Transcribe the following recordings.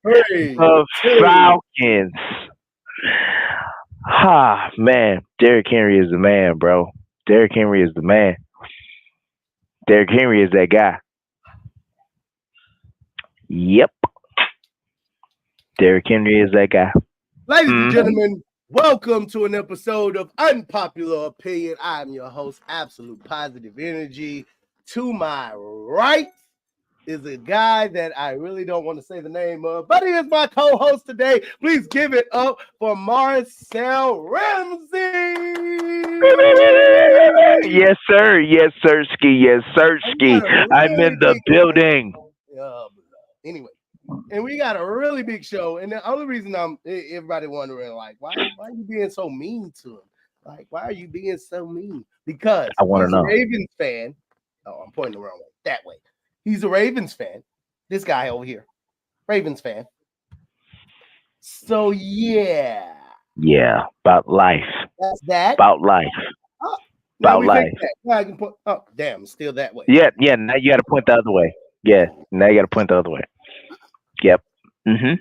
Three, The two. Falcons. Ah, man. Derrick Henry is the man, bro. Derrick Henry is the man. Derrick Henry is that guy. Yep. Derrick Henry is that guy. Ladies and Hmm. gentlemen, welcome to an episode of Unpopular Opinion. I'm your host, Absolute Positive Energy. To my right is a guy that I really don't want to say the name of, but he is my co-host today. Please give it up for Marcel Ramsey. Yes, sir. Yes, sirski. Yes, And we sirski. got a I'm really in the big building. anyway. And we got a really big show. And the only reason everybody wondering, like, why are you being so mean to him? Like, why are you being so mean? Because I want to he's a know. Ravens fan. Oh, I'm pointing the wrong way. That way. He's a Ravens fan. This guy over here, Ravens fan. So yeah, Yeah, about life. that's that. About life. Oh, now About we fix life. that. Now I can put. Oh, damn, it's still that way. Yeah, yeah. Now you got to point the other way. Yeah, now you got to point the other way. Yep. Mhm.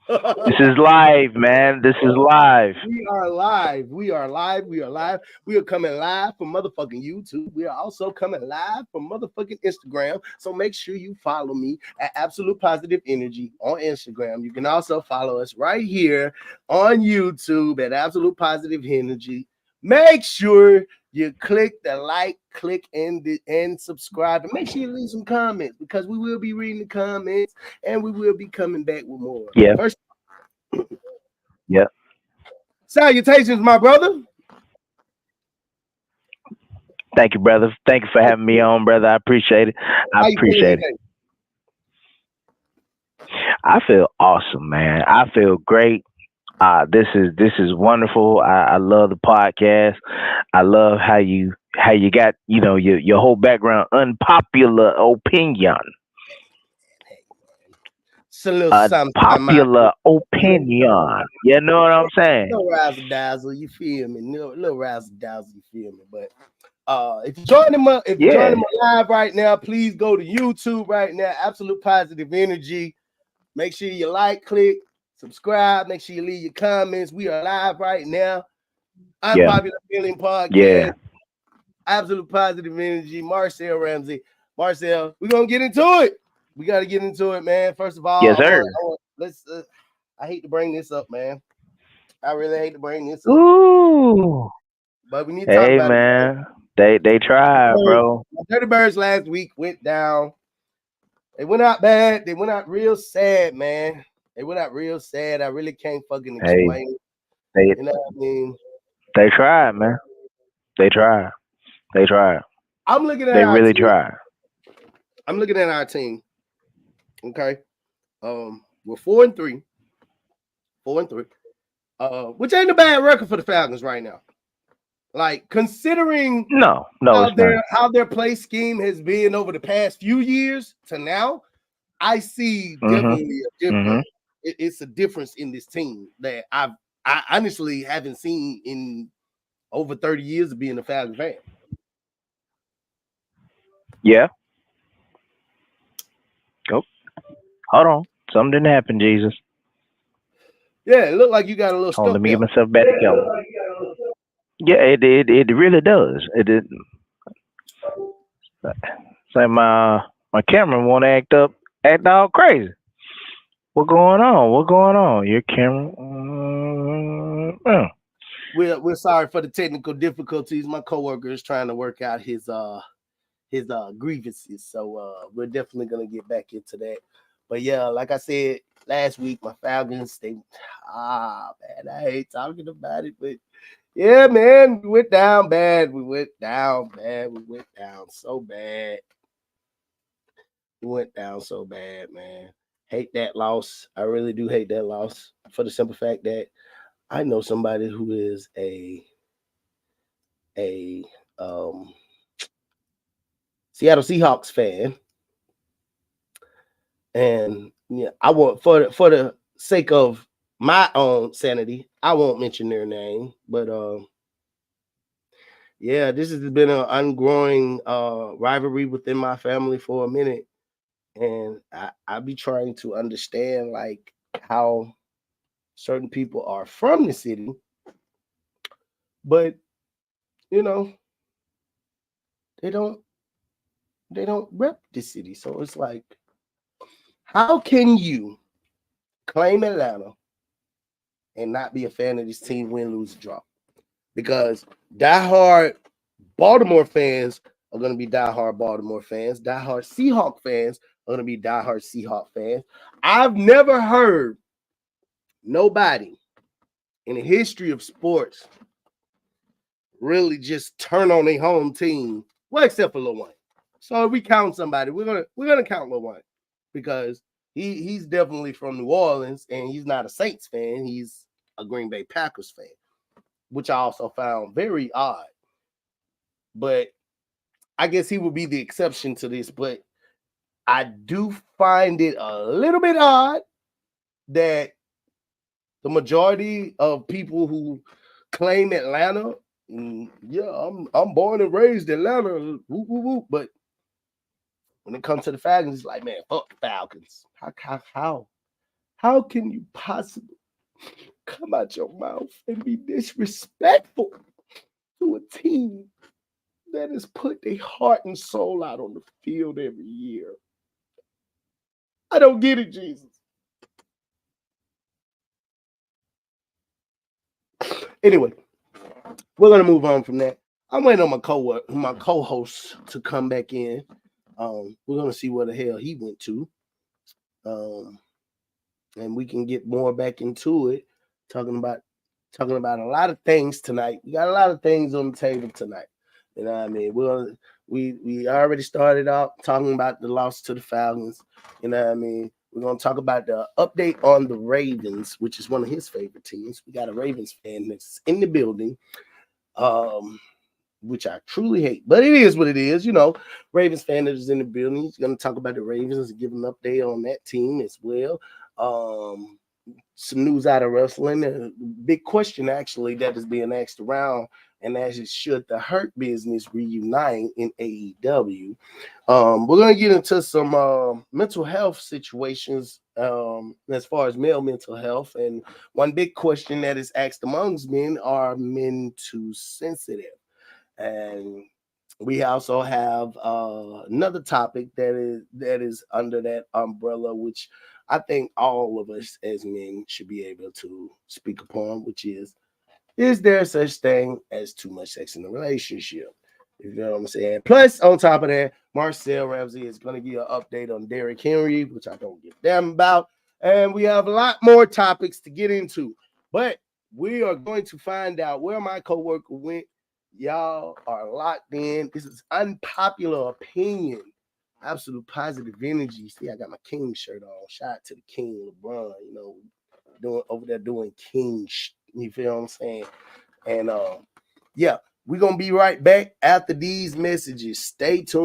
This is live, man. This is live. We are live. We are live. We are live. We are coming live from motherfucking YouTube. We are also coming live from motherfucking Instagram. So make sure you follow me at Absolute Positive Energy on Instagram. You can also follow us right here on YouTube at Absolute Positive Energy. Make sure you click the like, click and subscribe, and make sure you leave some comments because we will be reading the comments and we will be coming back with more. Yeah. First, Yeah. salutations, my brother. Thank you, brother. Thank you for having me on, brother. I appreciate it. I How you feeling appreciate it. today? I feel awesome, man. I feel great. This is wonderful. I love the podcast. I love how you got your whole background unpopular opinion. It's a little something I might Unpopular opinion. You know what I'm saying? little razzle dazzle, you feel me? Little razzle dazzle, you feel me? But if you join him up, if you join Yeah. him live right now, please go to YouTube right now. Absolute Positive Energy. Make sure you like, click, subscribe. Make sure you leave your comments. We are live right now. Yeah. Unpopular Feeling Podcast. Yeah. Absolute Positive Energy. Marcel Ramsey. Marcel, we're gonna get into it. We got to get into it, man. First of all, Yes, sir. let's. I hate to bring this up, man. I really hate to bring this up, Ooh. but we need to talk Hey, about it, man. man. They tried, bro. My Dirty Birds last week went down. They went out bad. They went out real sad, man. They went out real sad. I really can't fucking Hey, explain it. they You know what I mean? they tried, man. They tried. They tried. I'm looking at They our really team. tried. I'm looking at our team. Okay. We're 4-3. 4-3. Which ain't a bad record for the Falcons right now. Like considering No, no, it's not. how their play scheme has been over the past few years to now, I see Mhm. definitely a different. Mhm. It's a difference in this team that I honestly haven't seen in over 30 years of being a Falcons fan. Yeah. Oh, hold on. Something didn't happen, Jesus. Yeah, it looked like you got a little Hold on, stuck let me there. get myself back together. Yeah, it really does. It did. Say my camera won't act all crazy. What going on? What going on? Your camera. We're sorry for the technical difficulties. My coworker is trying to work out his grievances, so we're definitely gonna get back into that. But yeah, like I said last week, my Falcons they man, I hate talking about it, but yeah, man, we went down bad. We went down bad. We went down so bad. We went down so bad, man. Hate that loss. I really do hate that loss for the simple fact that I know somebody who is a Seattle Seahawks fan, and yeah, I want for the sake of my own sanity, I won't mention their name, but yeah, this has been an ongoing rivalry within my family for a minute, and I be trying to understand like how certain people are from the city, but you know they don't they don't rep the city. So it's like, how can you claim Atlanta and not be a fan of this team, win, lose, draw? Because diehard Baltimore fans are going to be diehard Baltimore fans. Diehard Seahawk fans are going to be diehard Seahawk fans. I've never heard nobody in the history of sports really just turn on their home team. Well, except for Lil Wayne. So if we count somebody, we're gonna count Lil Wayne because he's definitely from New Orleans and he's not a Saints fan. He's a Green Bay Packers fan, which I also found very odd. But I guess he would be the exception to this. But I do find it a little bit odd that the majority of people who claim Atlanta, yeah, I'm born and raised in Atlanta, whoop, whoop, whoop. But when it comes to the Falcons, it's like, man, fuck the Falcons. How can you possibly come out your mouth and be disrespectful to a team that has put their heart and soul out on the field every year? I don't get it, Jesus. Anyway, we're gonna move on from that. I'm waiting on my co-host to come back in. We're gonna see where the hell he went to. Um, and we can get more back into it, talking about a lot of things tonight. We got a lot of things on the table tonight. You know what I mean? We already started out talking about the loss to the Falcons. You know what I mean? We're gonna talk about the update on the Ravens, which is one of his favorite teams. We got a Ravens fan that's in the building. Which I truly hate, but it is what it is. You know, Ravens fan that is in the building. He's going to talk about the Ravens and give an update on that team as well. Some news out of wrestling. A big question, actually, that is being asked around, and that is, should the Hurt Business reunite in AEW? We're going to get into some mental health situations as far as male mental health. And one big question that is asked amongst men, are men too sensitive? And we also have another topic that is under that umbrella, which I think all of us as men should be able to speak upon, which is there such thing as too much sex in a relationship? You know what I'm saying? Plus, on top of that, Marcel Ramsey is going to give an update on Derrick Henry, which I don't give a damn about. And we have a lot more topics to get into. But we are going to find out where my coworker went. Y'all are locked in. This is unpopular opinion. Absolute positive energy. See, I got my King shirt on. Shout out to the King LeBron, you know, doing over there doing King. You feel what I'm saying? And yeah, we're gonna be right back after these messages. Stay tuned.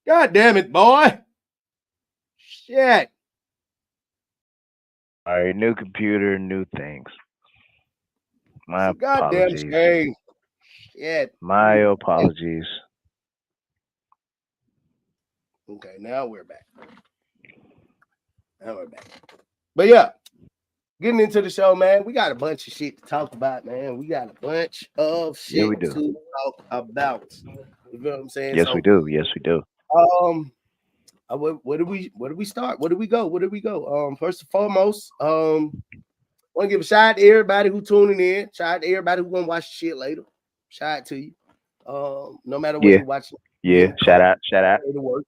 God damn it, boy. Shit. All right, new computer, new things. It's My a goddamn apologies. shame. Shit. My apologies. Okay, now we're back. Now we're back. But yeah, getting into the show, man. We got a bunch of shit to talk about, man. We got a bunch of Yeah, we shit do. to talk about. You know what I'm saying? Yes, we So, do. Yes, we do. um, where do we start? Where do we go? Where do we go? First and foremost, want to give a shout out to everybody who tuning in. Shout out to everybody who gonna watch the shit later. Shout out to you. No matter where Yeah, you're watching, be in yeah. the Shout car, out, shout out. way to work.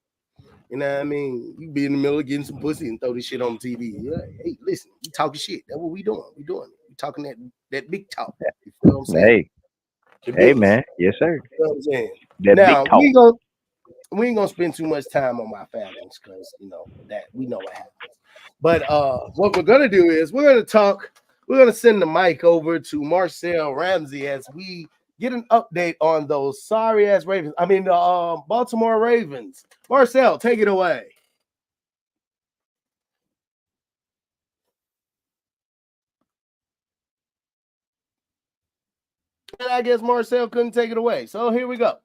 You know what I mean? You be in the middle of getting some pussy and throw this shit on TV. Yeah, hey, listen, we talking shit. That's what we doing. We doing it. We talking that big talk. You feel what I'm saying? Hey, The hey, business. man. Yes, sir. You know what I'm saying? That big Now talk. we ain't gonna spend too much time on my feelings because you know that we know what happens. But what we're gonna do is we're gonna send the mic over to Marcel Ramsey as we get an update on those sorry ass Ravens. I mean the Baltimore Ravens. Marcel, take it away. And I guess Marcel couldn't take it away. So here we go.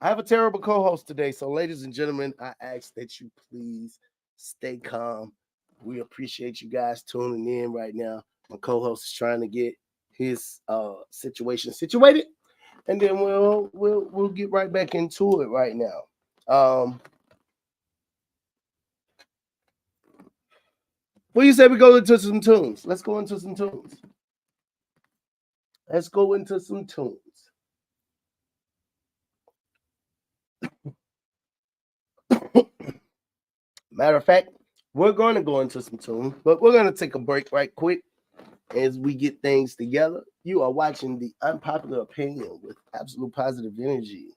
I have a terrible co-host today. So, ladies and gentlemen, I ask that you please stay calm. We appreciate you guys tuning in right now. My co-host is trying to get his situation situated, and then we'll get right back into it right now. Well, you said we go into some tunes. Let's go into some tunes. Let's go into some tunes. Matter of fact, we're going to go into some tunes, but we're going to take a break right quick as we get things together. You are watching the Unpopular Opinion with absolute positive energy.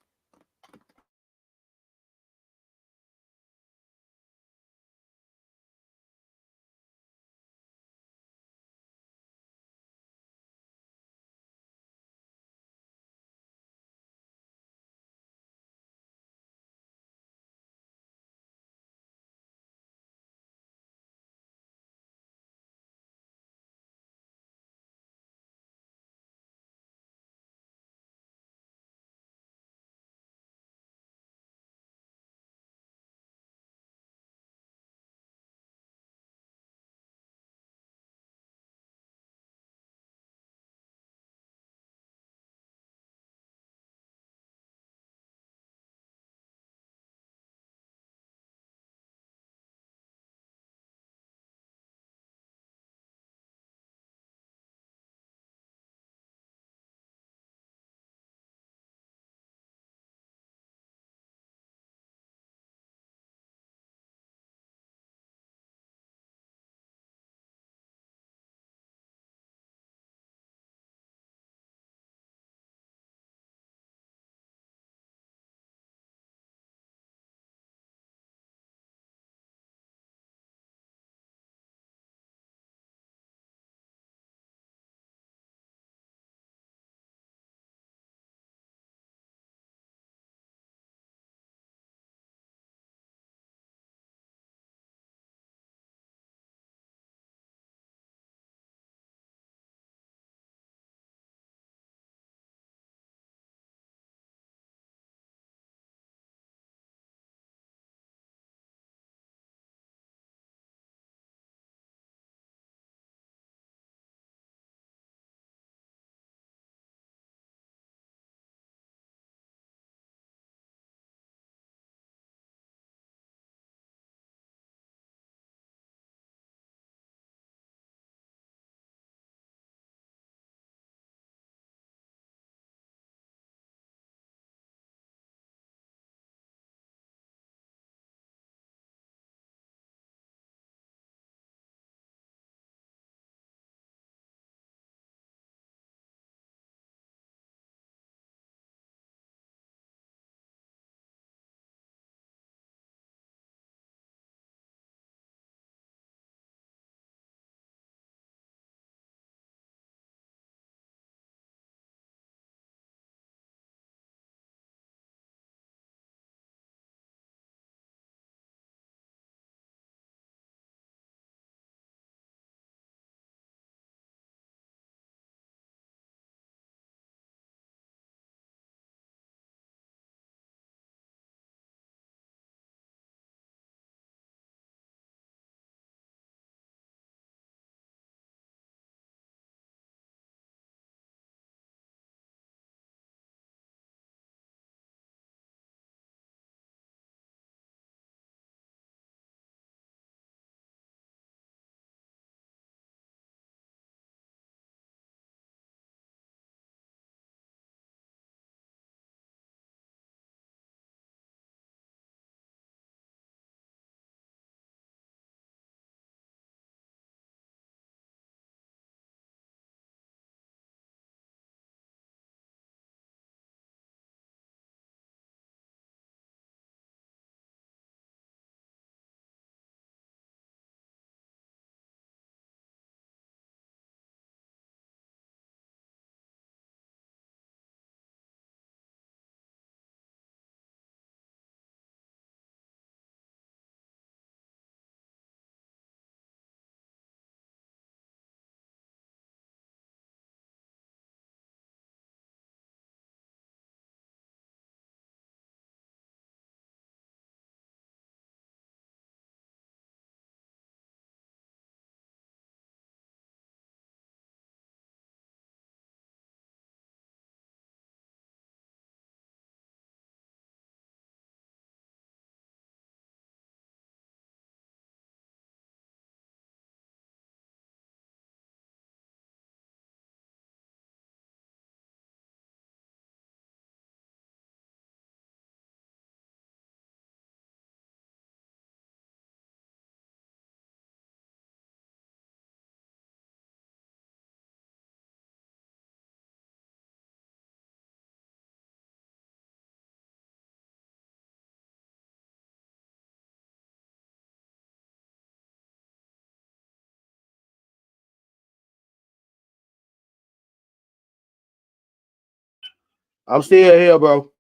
I'm still here, bro.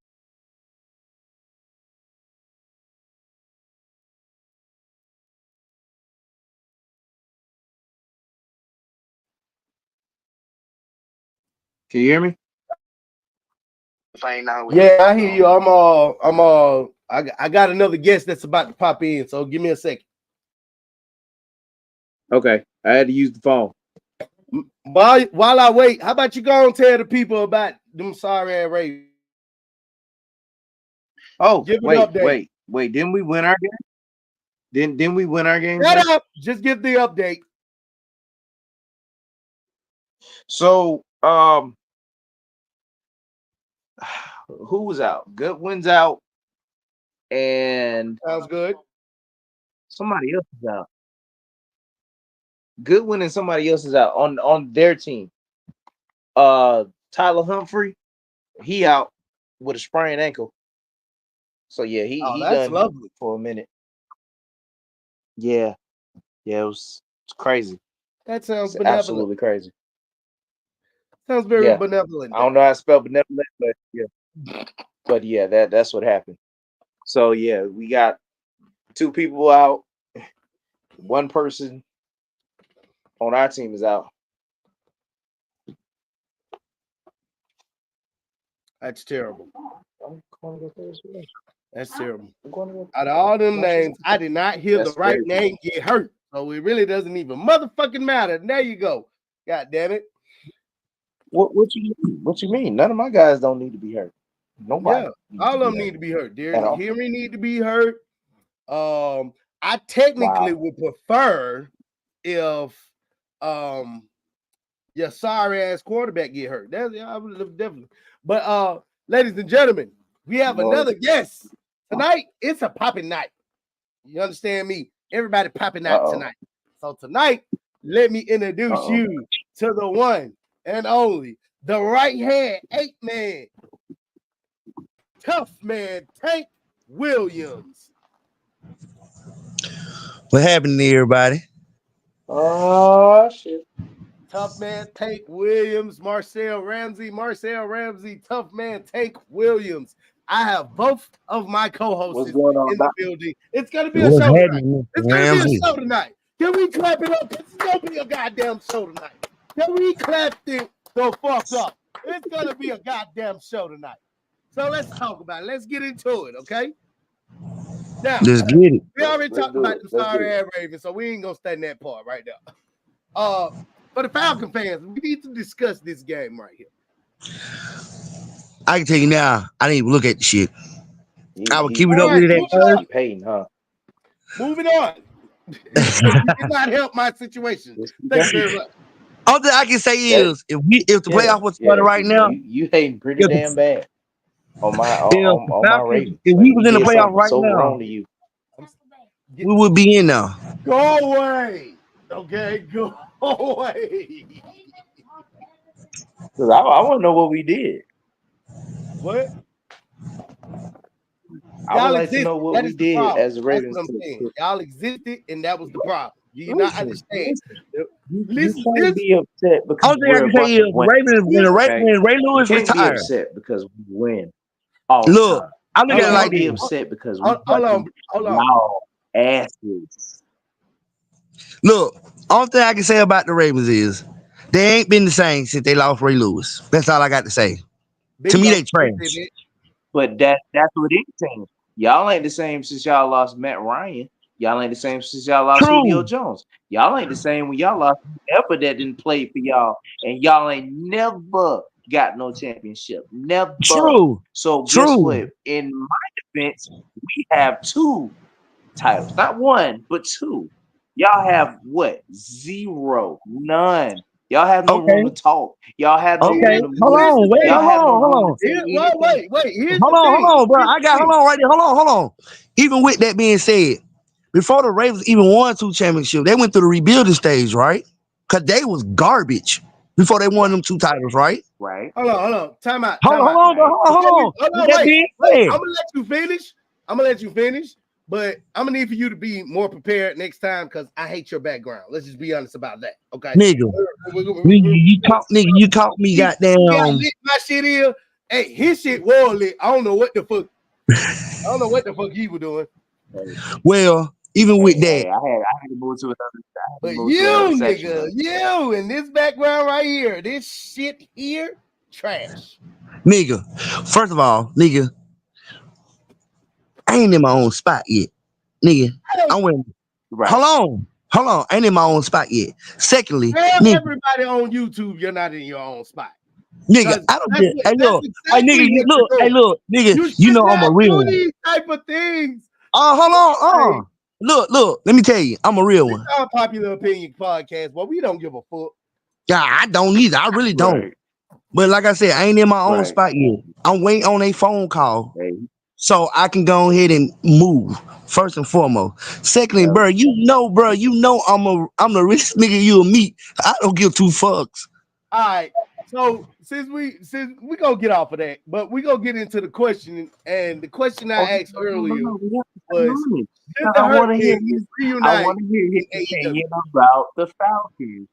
Can you hear me? Yeah, I hear you. I got another guest that's about to pop in, so give me a second. Okay, I had to use the phone. While I wait, how about you go and tell the people about them sorry ass Ravens? Oh, Give an wait, update. wait, wait. Didn't we win our game? Didn't we win our game? Shut up. Just give the update. So, who was out? Goodwin's out, and Sounds good. somebody else is out. Goodwin and somebody else is out on their team. Tyler Humphrey, he out with a sprained ankle. So yeah, Oh, he that's done lovely. for a minute. Yeah, it's crazy. That sounds It's benevolent. absolutely crazy. Sounds very Yeah. benevolent. I don't know how to spell benevolent, but yeah, that's what happened. So yeah, we got 2 people out. 1 person on our team is out. That's terrible. I'm going to go Thursday. That's terrible. I'm going to go. Out of all them Watch this. names, I did not hear That's the right crazy. name get hurt. So it really doesn't even motherfucking matter. There you go. God damn it. What you mean? None of my guys don't need to be hurt. Nobody. Yeah, all of them need to be hurt. At all. Henry need to be hurt. I technically would prefer if your sorry ass quarterback get hurt. I would definitely. But ladies and gentlemen, we have another guest tonight. It's a popping night. You understand me? Everybody popping out tonight. So tonight, let me introduce you to the one and only, the right hand 8-man, tough man Tank Williams. What happened to everybody? Oh shit. Tough man Tank Williams, Marcell Ramsey, tough man Tank Williams. I have both of my co-hosts in the building. It's gonna be a show tonight. It's gonna be a show tonight. Can we clap it up? It's gonna be a goddamn show tonight. Can we clap the fuck up? It's gonna be a goddamn show tonight. So let's talk about it. Let's get into it, okay? Now, let's get it. We already talked about the sorry ass Ravens, so we ain't gonna stay in that part right now. For the Falcon fans, we need to discuss this game right here. I can tell you now, I didn't even look at the shit. I would keep it All up right, with it at first. Payton, huh? Moving on. You did not help my situation. Thank you very much. All that I can say is, if the playoff was started right now, you hating pretty damn bad on my Ravens. if we was in the playoff right so now, wrong to you. we would be in now. Go away. Okay, go away. Because I want to know what we did. What? I would like to know what we did as the Ravens. That's what I'm saying. Y'all existed, and that was the problem. You Listen, not understand. Listen, you can't be upset because all thing I can say is when Ray Lewis retired. Be upset because we win. All look, time. I look at it like be this. upset because we hold on. Asses. Look, all thing I can say about the Ravens is they ain't been the same since they lost Ray Lewis. That's all I got to say. To me, they trash. But that's what it seems. Y'all ain't the same since y'all lost Matt Ryan. Y'all ain't the same since y'all lost Julio Jones. Y'all ain't the same when y'all lost ever that didn't play for y'all. And y'all ain't never got no championship. Never. True. So guess what? In my defense, we have 2 titles. Not 1, but 2. Y'all have what? 0. None. Y'all have no room to talk. Y'all have no room to move. Hold on. Wait, y'all hold on. Wait. Here's hold on, bro. Hold on right there. Hold on. Even with that being said, before the Ravens even won 2 championships, they went through the rebuilding stage, right? Because they was garbage before they won them 2 titles, right? Right. Hold on. Time out. Hold on. Wait. I'm gonna let you finish. But I'm gonna need for you to be more prepared next time because I hate your background. Let's just be honest about that, okay? Nigga, you caught me, goddamn. My shit here. Hey, his shit was lit. I don't know what the fuck. I don't know what the fuck he was doing. Well, even with that, I had to move to another. I had to But move to another you, section. nigga, you in this background right here, this shit here, trash. nigga, first of all, nigga, I ain't in my own spot yet. Nigga, I went, Right. hold on, I ain't in my own spot yet. Secondly, Tell nigga, everybody on YouTube you're not in your own spot. nigga, I don't get, hey, That's look, hey, exactly nigga, what look, you're hey, doing. look, nigga, You you should know I'm a not real do one. these type of things. Hold on, look, let me tell you, I'm a real one. It's our popular opinion podcast, but we don't give a fuck. Yeah, I don't either. I really don't. Right. But like I said, I ain't in my own Right. spot yet. I'm waiting on a phone call Hey, so I can go ahead and move. First and foremost. Secondly, yeah. bro, I'm the richest nigga you'll meet. I don't give two fucks. All right. So since we gonna get off of that, but we gonna get into the question, and the question I asked earlier was did the I Hurt want to hear Business I reunite want to hear his in AEW? opinion about the Falcons.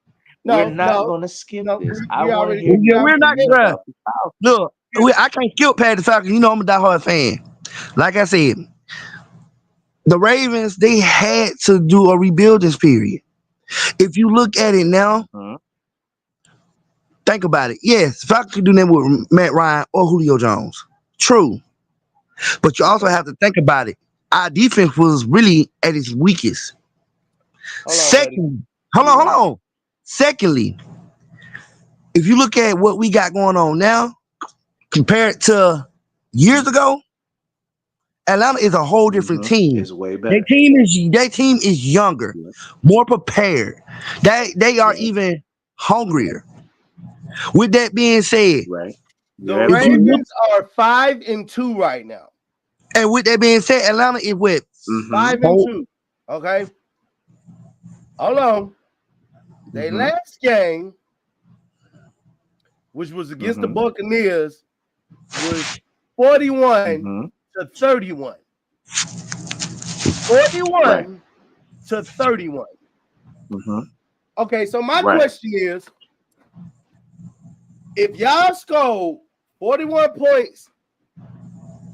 We're not going to skip this. I we want to already hear his Yeah, we're not, opinion bruh. about the Falcons. Look, I can't skip past the Falcons. You know I'm a diehard fan. Like I said, the Ravens, they had to do a rebuilding period. If you look at it now, Mhm. think about it. Yes, Falcons could do that with Matt Ryan or Julio Jones. True. But you also have to think about it. Our defense was really at its weakest. Hold on, buddy. Hold on. Secondly, if you look at what we got going on now, compared to years ago, Atlanta is a whole different team. It's way Their better. team is younger, Yeah. more prepared. They are Right. even hungrier. With that being said, Right. The You're absolutely right. Ravens are 5-2 right now. and with that being said, Atlanta is with 5-2. Okay. Hold on. Their Mhm. last game, which was against the Buccaneers, was 41 to 31. 41 Right. to 31. Mhm. Okay, so my Right. question is, if y'all scored 41 points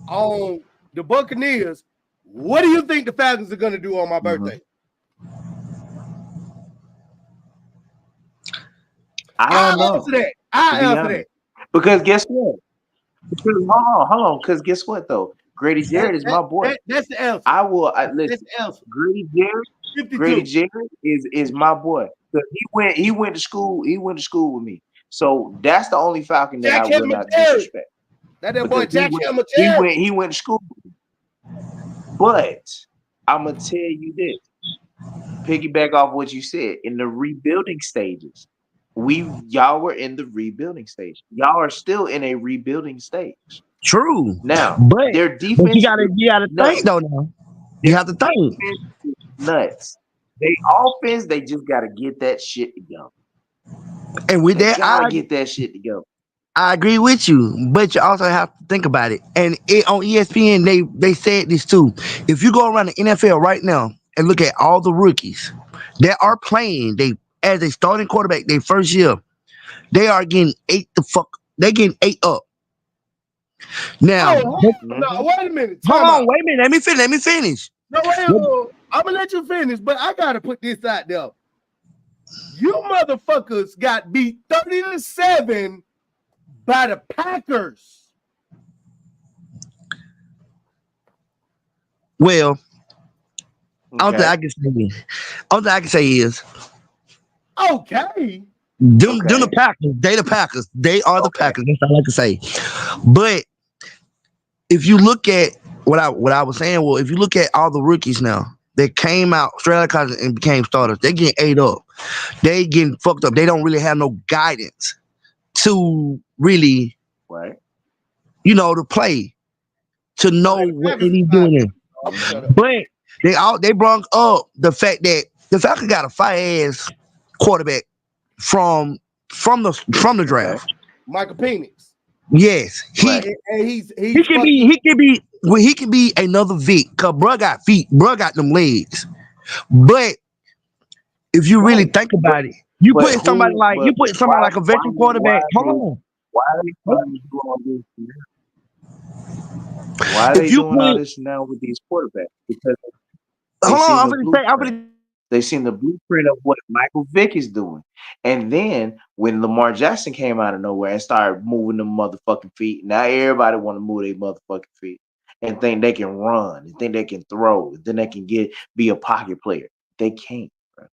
on the Buccaneers, what do you think the Falcons are going to do on my birthday? I don't know. Answer that. I'll answer that. Because guess what? Because, hold on. Because guess what though? Grady Jarrett is my boy. That's the answer. Listen. That's the answer. Grady Jarrett. 52. Grady Jarrett is my boy. He went to school. He went to school with me. So that's the only Falcon that I will not disrespect. That boy Jack Hammer. He went to school with me. But I'm gonna tell you this. Piggyback off what you said in the rebuilding stages. Y'all were in the rebuilding stage. Y'all are still in a rebuilding stage. True. Now, But their defense. But you gotta think though now. You have to think. Nuts. They offense, they just gotta get that shit together. And with that, get that shit together. I agree with you, but you also have to think about it. And on ESPN, they said this too. If you go around the NFL right now and look at all the rookies that are playing, they as a starting quarterback, their first year, they are getting They're getting 8 up. Now, no, wait a minute. Hold on, wait a minute. Let me finish. No, wait. I'm gonna let you finish, but I gotta put this out there. You motherfuckers got beat 30-7 by the Packers. Well, all that I can say is okay. The Packers. They the Packers. They are the Packers. That's all I can say. But if you look at what I was saying, well, if you look at all the rookies now, they came out straight out of college and became starters. They getting ate up. They getting fucked up. They don't really have no guidance to really, to play, to know what they need doing. But they brought up the fact that the Falcons got a fire-ass quarterback from the draft. Michael Penix. Yes, he can be another Vic, cause bro got feet, bro got them legs. But if you really think about it, you put somebody like a veteran quarterback. Hold on. Why are they trying to do all this now? Why are If they you doing all put, this now with these quarterbacks? Because they hold seen on, the blueprint. They seen the blueprint of what Michael Vick is doing. And then when Lamar Jackson came out of nowhere and started moving them motherfucking feet, now everybody want to move their motherfucking feet and think they can run and think they can throw, and then they can be a pocket player. They can't, bro.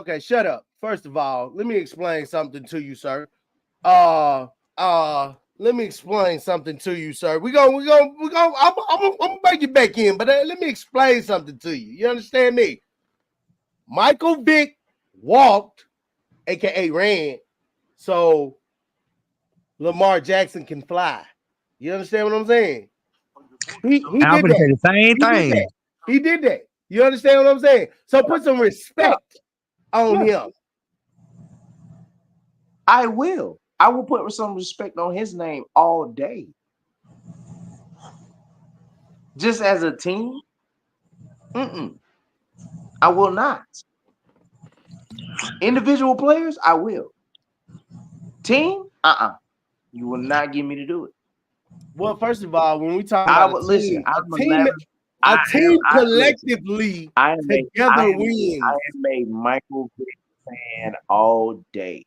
Okay, shut up. First of all, let me explain something to you, sir. Let me explain something to you, sir. I'm gonna bring you back in, but let me explain something to you. You understand me? Michael Vick walked, aka ran, so Lamar Jackson can fly. You understand what I'm saying? He I'm did gonna say that. the same He did thing. that. He did that. You understand what I'm saying? So put some respect on him. I will. I will put some respect on his name all day. Just as a team, I will not. Individual players, I will. Team, you will not get me to do it. Well, first of all, when we talk I about would listen. I'm 11. a team Listen. collectively together wins. I am a Michael Vick fan all day.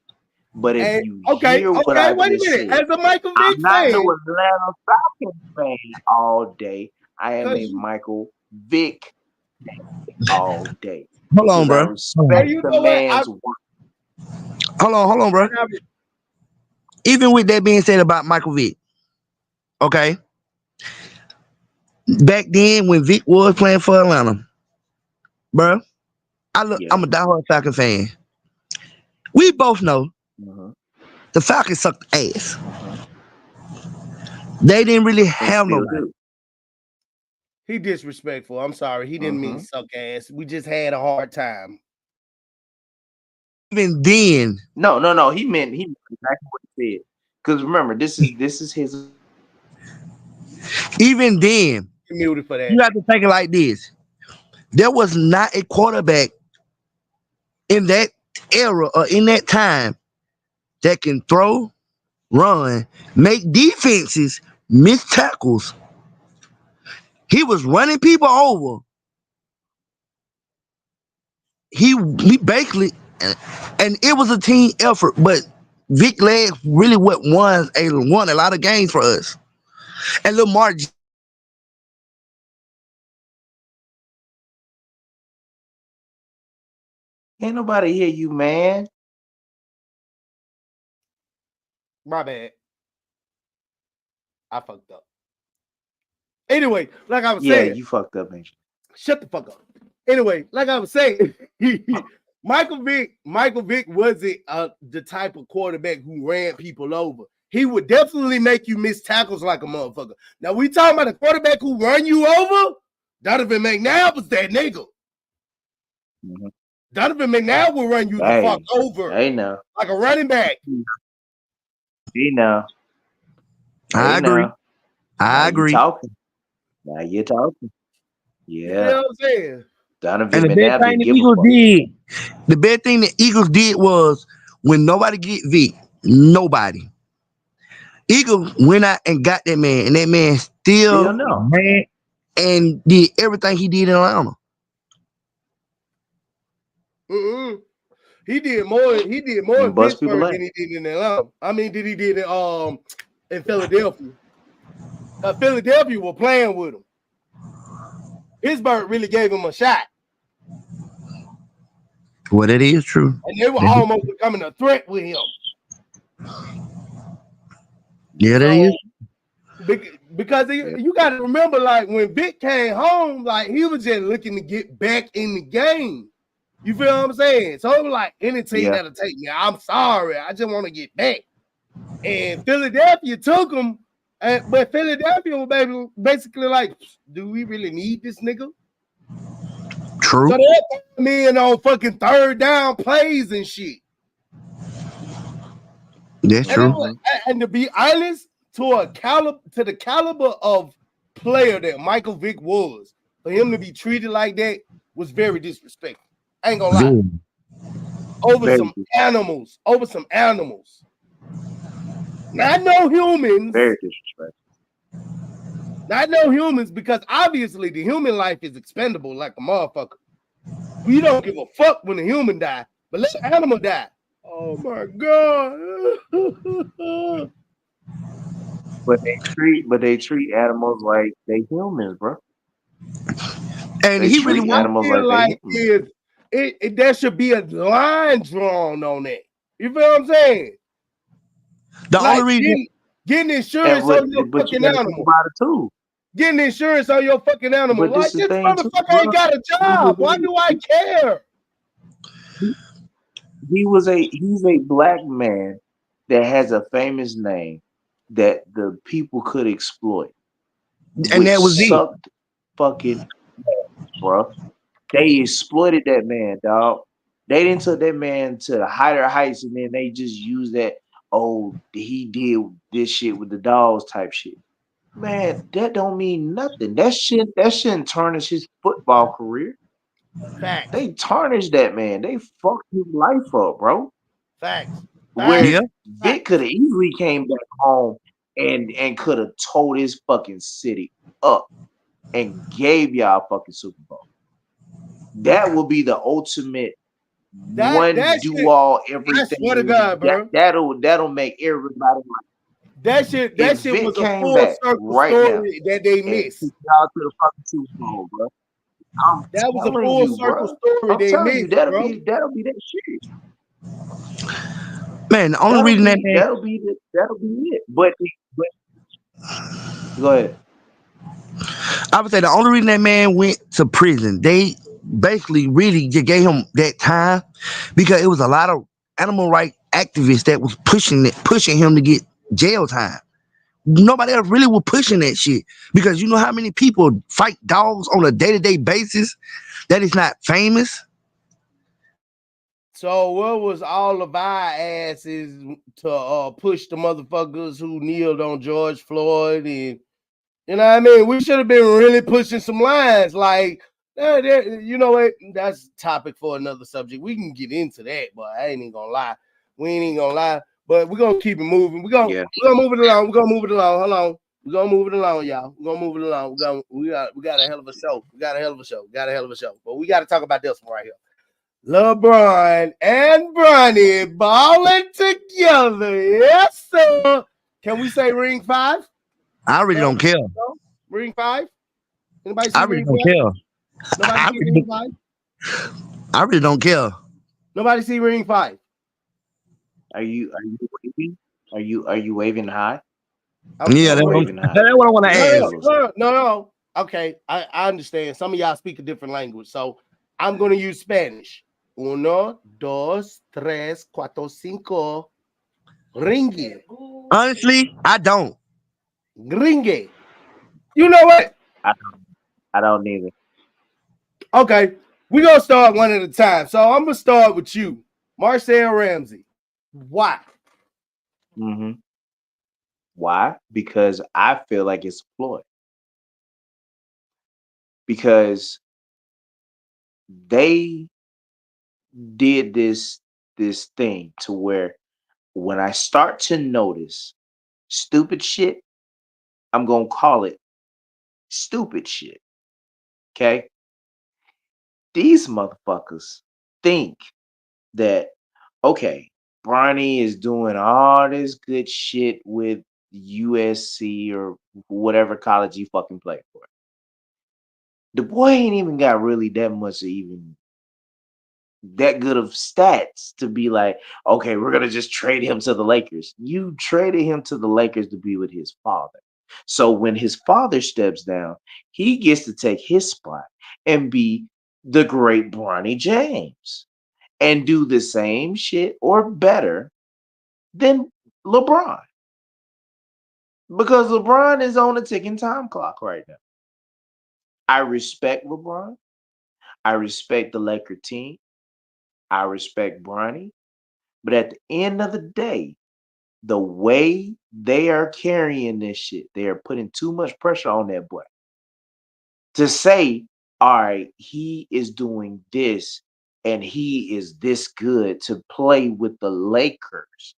But if And you okay, hear what I wait a just minute. said, As a Michael I'm Vick not no fan, Atlanta Falcons fan all day. I am a because Michael Vick all day Hold on, because I bro. respect you the know what? man's work. Hold on, bro. Even with that being said about Michael Vick, okay, back then when Vic was playing for Atlanta, bro, Yeah. I'm a diehard Falcon fan. We both know Uh-huh. the Falcons sucked ass. They didn't really And have still nobody. do. He disrespectful. I'm sorry. He didn't mean Uh-huh. suck ass. We just had a hard time. Even then, No. He meant exactly what he said. Because remember, this is his. even then, You muted for that. you have to think it like this. There was not a quarterback in that era or in that time that can throw, run, make defenses, miss tackles. He was running people over. He basically, and it was a team effort, but Vic led really what won a lot of games for us. And Lamar Ain't nobody hear you, man. My bad. I fucked up. Anyway, like I was Yeah, saying, you fucked up, ain't you? shut the fuck up. Anyway, like I was saying, Michael Vick wasn't the type of quarterback who ran people over. He would definitely make you miss tackles like a motherfucker. Now we talking about a quarterback who run you over. Donovan McNabb was that nigga. Mm-hmm. Donovan McNabb will run you the fuck over Hey now. like a running back. Hey now. I agree. Now I you agree. talking. Now you're talking. You know Yeah. what I'm saying? Donovan And the best McNabb thing didn't the give a Eagles fuck. did, the best thing the Eagles did was when nobody get Vic, nobody. Eagles went out and got that man, and that man Still still no. ran and did everything he did in Atlanta. Mm-mm. He did more in Bust people Pittsburgh out. than he did in Atlanta. I mean, did he did in Philadelphia? Philadelphia were playing with him. Pittsburgh really gave him a shot, Well, that is true. and they were almost becoming a threat with him. Yeah, that So is. because you got to remember, like when Vic came home, like he was just looking to get back in the game. You feel what I'm saying? So it was like any team that'll take me. I'm sorry, I just want to get back. And Philadelphia took him, but Philadelphia was basically like, do we really need this nigga? True. So they put me in on fucking third down plays and shit. That's true. And to be honest, to the caliber of player that Michael Vick was, for him to be treated like that was very disrespectful. I ain't gonna lie. Very. Over some animals. Not no humans. Very disrespectful. Not no humans, because obviously the human life is expendable like a motherfucker. We don't give a fuck when a human die, but let an animal die. Oh my god. But they treat animals like they humans, bro. And They he really treat I want. animals feel like they like humans. there should be a line drawn on it. You feel what I'm saying? The only Like reason. getting And insurance on your but you fucking gotta think animal. about it too. Getting insurance on your fucking animal. But Like, this is the this thing too, motherfucker ain't bro. got a job. Why do I care? He's a black man that has a famous name that the people could exploit, And which that was it. sucked fucking ass, bro. They exploited that man, dog. They didn't took that man to the higher heights, and then they just used that. Oh, he did this shit with the dogs type shit. Man, that don't mean nothing. That shouldn't tarnish his football career. Facts. They tarnished that man. They fucked his life up, bro. Facts. Where Yeah. Vic could have easily came back home and could have told his fucking city up and gave y'all a fucking Super Bowl. That would be the ultimate one That do shit, all I swear to everything. God, bro. That'll make everybody like. That If shit Vic was a came full back circle right now story that they and missed. took y'all to the fucking Super Bowl, bro, I'm That was a telling full you, circle bro. story I'm they telling you, missed, bro. that'll be that shit. Man, the only reason that man. That'll be it. But go ahead. I would say the only reason that man went to prison, they basically really just gave him that time because it was a lot of animal rights activists that was pushing him to get jail time. Nobody else really was pushing that shit because you know how many people fight dogs on a day-to-day basis that is not famous. So what was all of our asses to push the motherfuckers who kneeled on George Floyd, and you know what I mean? We should have been really pushing some lines. Like, you know what? That's a topic for another subject. We can get into that, but I ain't even gonna lie. We ain't even gonna lie. But we're gonna keep it moving. We're Yeah. gonna move it along. We're gonna move it along. Hold on. We're gonna move it along, y'all. We're gonna move it along. We got a hell of a show. We got a hell of a show. Got a hell of a show. But we got to talk about this one right here. LeBron and Bronny balling together. Yes, sir. Can we say ring 5? I really don't care. Ring 5? Anybody I see really ring don't 5? care. Nobody I see really, ring 5? I really don't care. Nobody see ring 5. Are you waving? Are you waving high? Yeah, Or that's I'm waving high? what I want to Let me see a ask. little something. no. Okay, I understand. Some of y'all speak a different language, so I'm going to use Spanish. Uno, dos, tres, cuatro, cinco. Ringue. Honestly, I don't. Ringue. You know what? I don't need it. Okay, we're going to start one at a time. So I'm going to start with you, Marcel Ramsey. Why? Mm-hmm. Why? Because I feel like it's a ploy. Because they did this thing to where when I start to notice stupid shit, I'm gonna call it stupid shit. Okay? These motherfuckers think that okay, Bronny is doing all this good shit with USC or whatever college he fucking played for. The boy ain't even got really that much of even that good of stats to be like, okay, we're gonna just trade him to the Lakers. You traded him to the Lakers to be with his father. So when his father steps down, he gets to take his spot and be the great Bronny James and do the same shit or better than LeBron. Because LeBron is on a ticking time clock right now. I respect LeBron. I respect the Laker team. I respect Bronny. But at the end of the day, the way they are carrying this shit, they are putting too much pressure on that boy to say, all right, he is doing this and he is this good to play with the Lakers.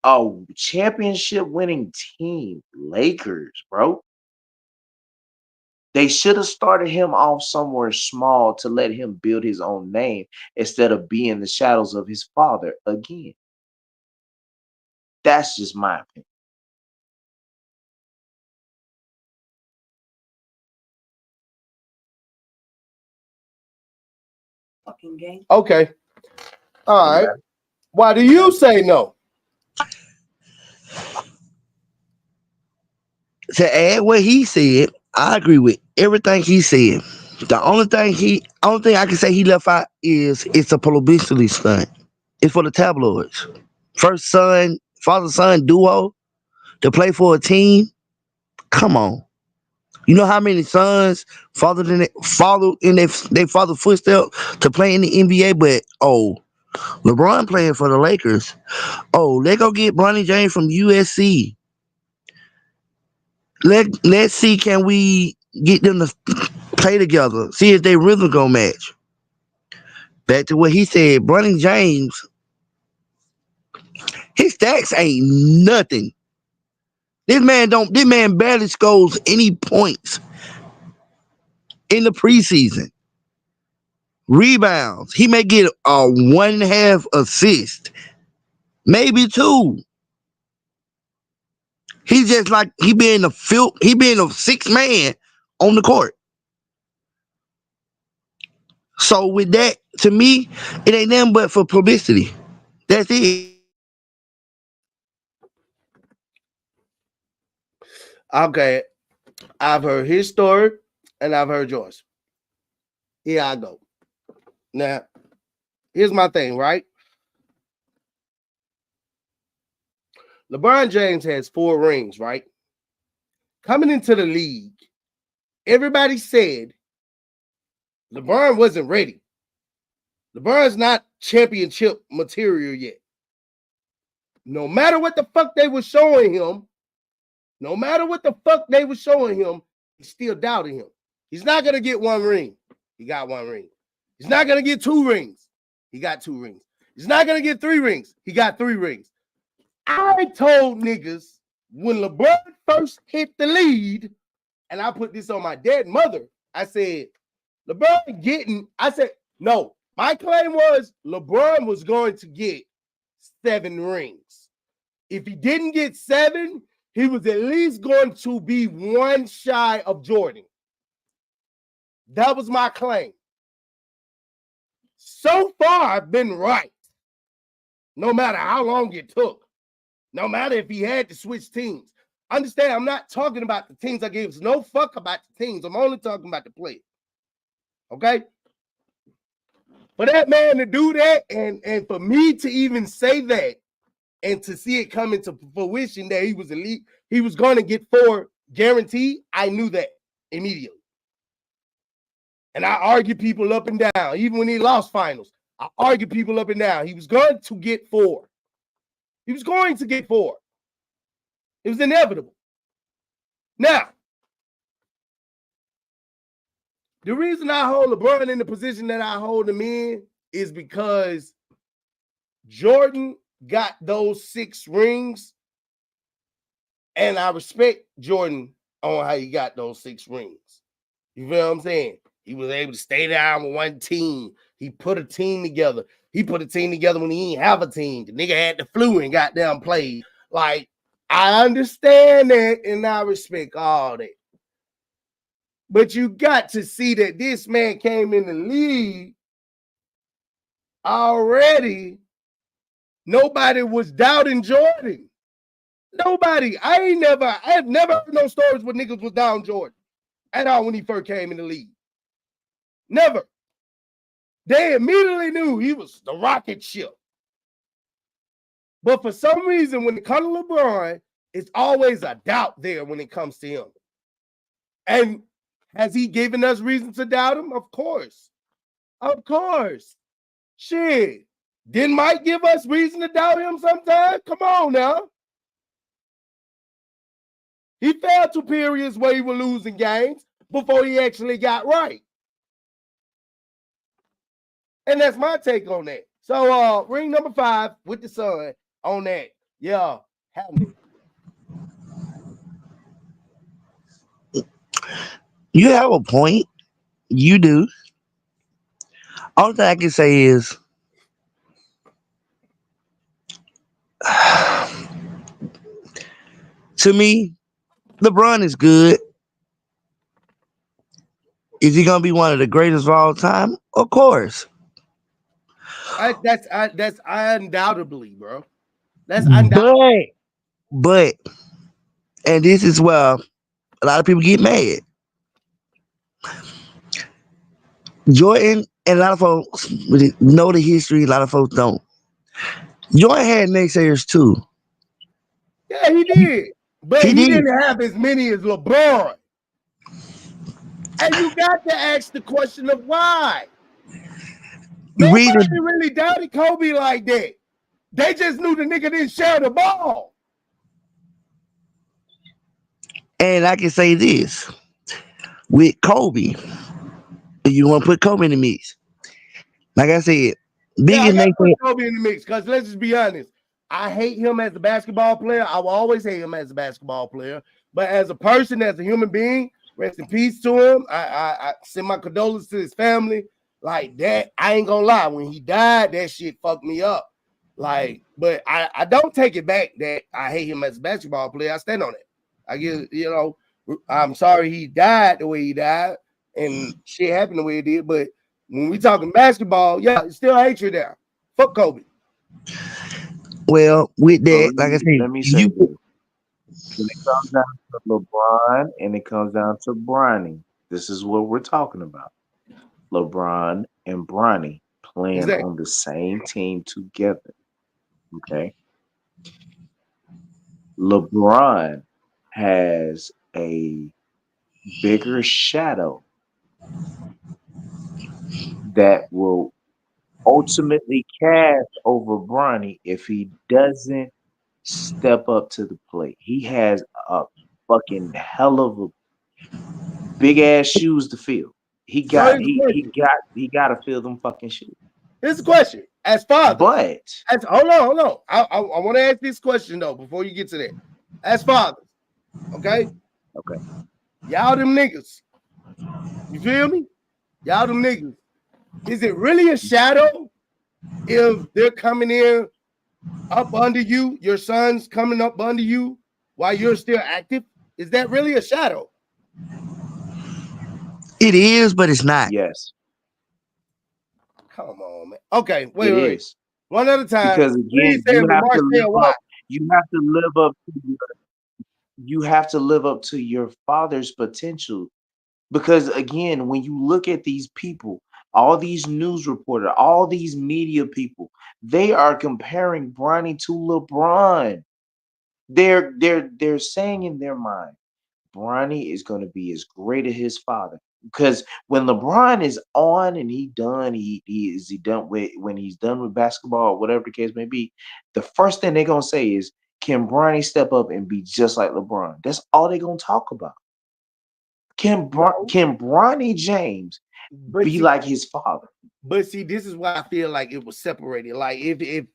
a championship winning team, Lakers, bro. They should have started him off somewhere small to let him build his own name instead of being in the shadows of his father again. That's just my opinion. Okay. All right. Why do you say no? To add what he said, I agree with everything he said. The only thing I can say he left out is it's a publicity stunt. It's for the tabloids. First son, father son duo to play for a team. Come on. You know how many sons followed in their father's footsteps to play in the NBA, but LeBron playing for the Lakers. Oh, let go get Bronny James from USC. Let's see, can we get them to play together? See if they rhythm gonna match. Back to what he said, Bronny James, his stats ain't nothing. This man barely scores any points in the preseason. Rebounds, he may get a 1.5 assist, maybe 2. He's just like he being a 6 man on the court. So with that, to me, it ain't nothing but for publicity. That's it. Okay. I've heard his story and I've heard yours. Here I go. Now, here's my thing, right? LeBron James has 4 rings, right? Coming into the league, everybody said LeBron wasn't ready. LeBron's not championship material yet. No matter what the fuck they were showing him, he's still doubting him. He's not going to get 1 ring. He got 1 ring. He's not going to get 2 rings. He got 2 rings. He's not going to get 3 rings. He got 3 rings. I told niggas when LeBron first hit the lead, and I put this on my dead mother, I said, no. My claim was LeBron was going to get 7 rings. If he didn't get 7, he was at least going to be 1 shy of Jordan. That was my claim. So far, I've been right. No matter how long it took. No matter if he had to switch teams. Understand, I'm not talking about the teams. I gave no fuck about the teams. I'm only talking about the play. Okay? For that man to do that, and for me to even say that, and to see it come into fruition that he was elite, he was going to get 4 guaranteed, I knew that immediately. And I argued people up and down. Even when he lost finals, I argued people up and down. He was going to get 4. He was going to get 4. It was inevitable. Now, the reason I hold LeBron in the position that I hold him in is because Jordan got those 6 rings, and I respect Jordan on how he got those 6 rings. You feel what I'm saying? He was able to stay down with 1 team. He put a team together. He put a team together when he didn't have a team. The nigga had the flu and got down played. Like, I understand that and I respect all that. But you got to see that this man came in the league already. Nobody was doubting Jordan. Nobody. I have never heard no stories where niggas was down Jordan at all when he first came in the league. Never. They immediately knew he was the rocket ship. But for some reason, when it comes to LeBron, it's always a doubt there when it comes to him. And has he given us reason to doubt him? Of course. Of course. Shit. Didn't Mike give us reason to doubt him sometime? Come on now. He fell to periods where he was losing games before he actually got right. And that's my take on that. So ring number 5 with the Sun on that. Yeah, Hamlet. You have a point. You do. All thing I can say is, to me, LeBron is good. Is he gonna be one of the greatest of all time? Of course. That's undoubtedly, bro. That's undoubtedly. But and this is where a lot of people get mad. Jordan and a lot of folks know the history, a lot of folks don't. Jordan had naysayers too. Yeah, he did. But He he did. didn't have as many as LeBron. And you got to ask the question of why. You read Nobody it, really doubted Kobe like that. They just knew the nigga didn't share the ball. and I can say this with Kobe. You want to put Kobe in the mix? Like I said, Yeah, I biggest gotta put naysayer. Kobe in the mix because let's just be honest. I hate him as a basketball player. I will always hate him as a basketball player. But as a person, as a human being, rest in peace to him. I send my condolences to his family. Like that, I ain't gonna lie. When he died, that shit fucked me up. Like, but I don't take it back that I hate him as a basketball player. I stand on it. I get, I'm sorry he died the way he died and shit happened the way it did. But when we talking basketball, yeah, it's still hatred there. Fuck Kobe. Well, with So that, like I said, let me say you this. When it comes down to LeBron and it comes down to Bronny, this is what we're talking about. LeBron and Bronny playing Exactly. on the same team together. Okay. LeBron has a bigger shadow that will ultimately cast over Bronny if he doesn't step up to the plate. He has a fucking hell of a big ass shoes to fill. He So got here's the he he question. got he got to fill them fucking shoes. Here's the question. As fathers, But hold on. I want to ask this question though before you get to that. As fathers, okay, okay, y'all them niggas. You feel me? Y'all them niggas. Is it really a shadow if they're coming in up under you, your son's coming up under you while you're still active? Is that really a shadow? it is, but it's not. yes, Come on, man. Okay, it wait. is One at a time. because Please again, say with Marcel, why? You have to live up. You have to live up to your father's potential. Because again, when you look at these people, all these news reporters, all these media people, they are comparing Bronny to LeBron. They're saying in their mind, Bronny is going to be as great as his father. Because when LeBron is on and he done with when he's done with basketball or whatever the case may be, the first thing they're gonna say is, can Bronny step up and be just like LeBron? That's all they're gonna talk about. No, Can Bronny James but be like his father? this is why I feel like it was separated. Like if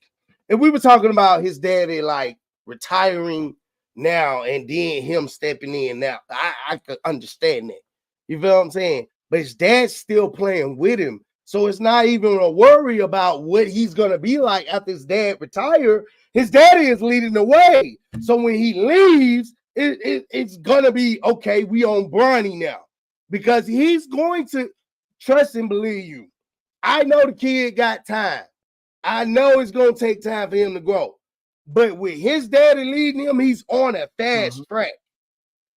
we were talking about his daddy like retiring now and then him stepping in now, I could understand that. You feel what I'm saying? But his dad's still playing with him. So it's not even a worry about what he's gonna be like after his dad retire. His daddy is leading the way. So when he leaves, it's gonna be okay. We on Bronny now because he's going to trust and believe you. I know the kid got time. I know it's gonna take time for him to grow. But with his daddy leading him, he's on a fast track.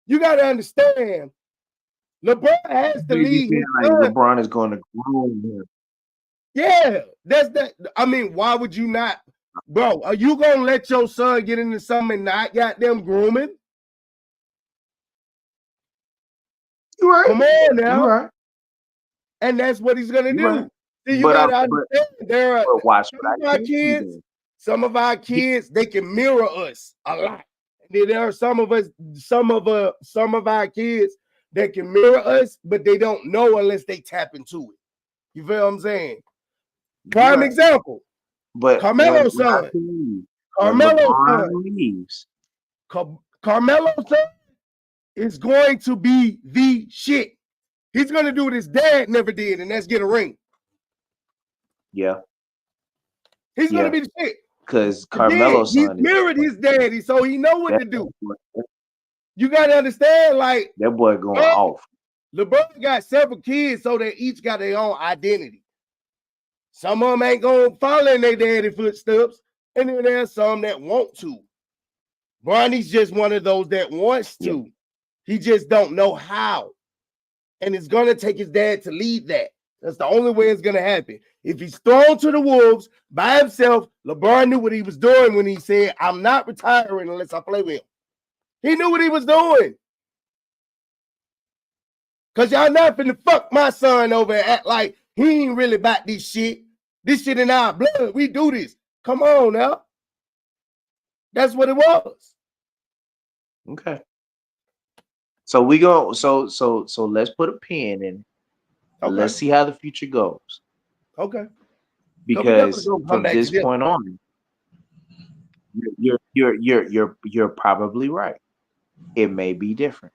You got to understand, LeBron has to Maybe lead feel his like son. LeBron is going to groom him. Yeah, that's that. I mean, why would you not, bro? Are you gonna let your son get into something and not got them grooming? You're right. Come on You're now. right. And that's what he's gonna You're right. do. See, you But gotta understand there are watch some what I of our tell you kids, then. they can mirror us a lot. And then there are some of our kids that can mirror us, but they don't know unless they tap into it. You feel what I'm saying? You're Prime right. example, But Carmelo's when I son. tell you, when Carmelo's LeBron son, leaves. Carmelo's son is going to be the shit. He's going to do what his dad never did, and that's get a ring. Yeah. He's going to be the shit. Because And then Carmelo's he son mirrored his daddy, so he know what to do. That You got to understand, like, boy going off. LeBron got several kids, so they each got their own identity. Some of them ain't going to follow in their daddy footsteps, and then there's some that want to. Bronny's just one of those that wants to. He just don't know how. And it's going to take his dad to lead that. That's the only way it's going to happen. If he's thrown to the wolves by himself, LeBron knew what he was doing when he said, I'm not retiring unless I play with him. He knew what he was doing. Because y'all not finna fuck my son over and act like he ain't really about this shit. This shit in our blood. We do this. Come on now. That's what it was. Okay. So we go. So let's put a pin in. Okay. Let's see how the future goes. Okay. Because from this point on, you're probably right. It may be different,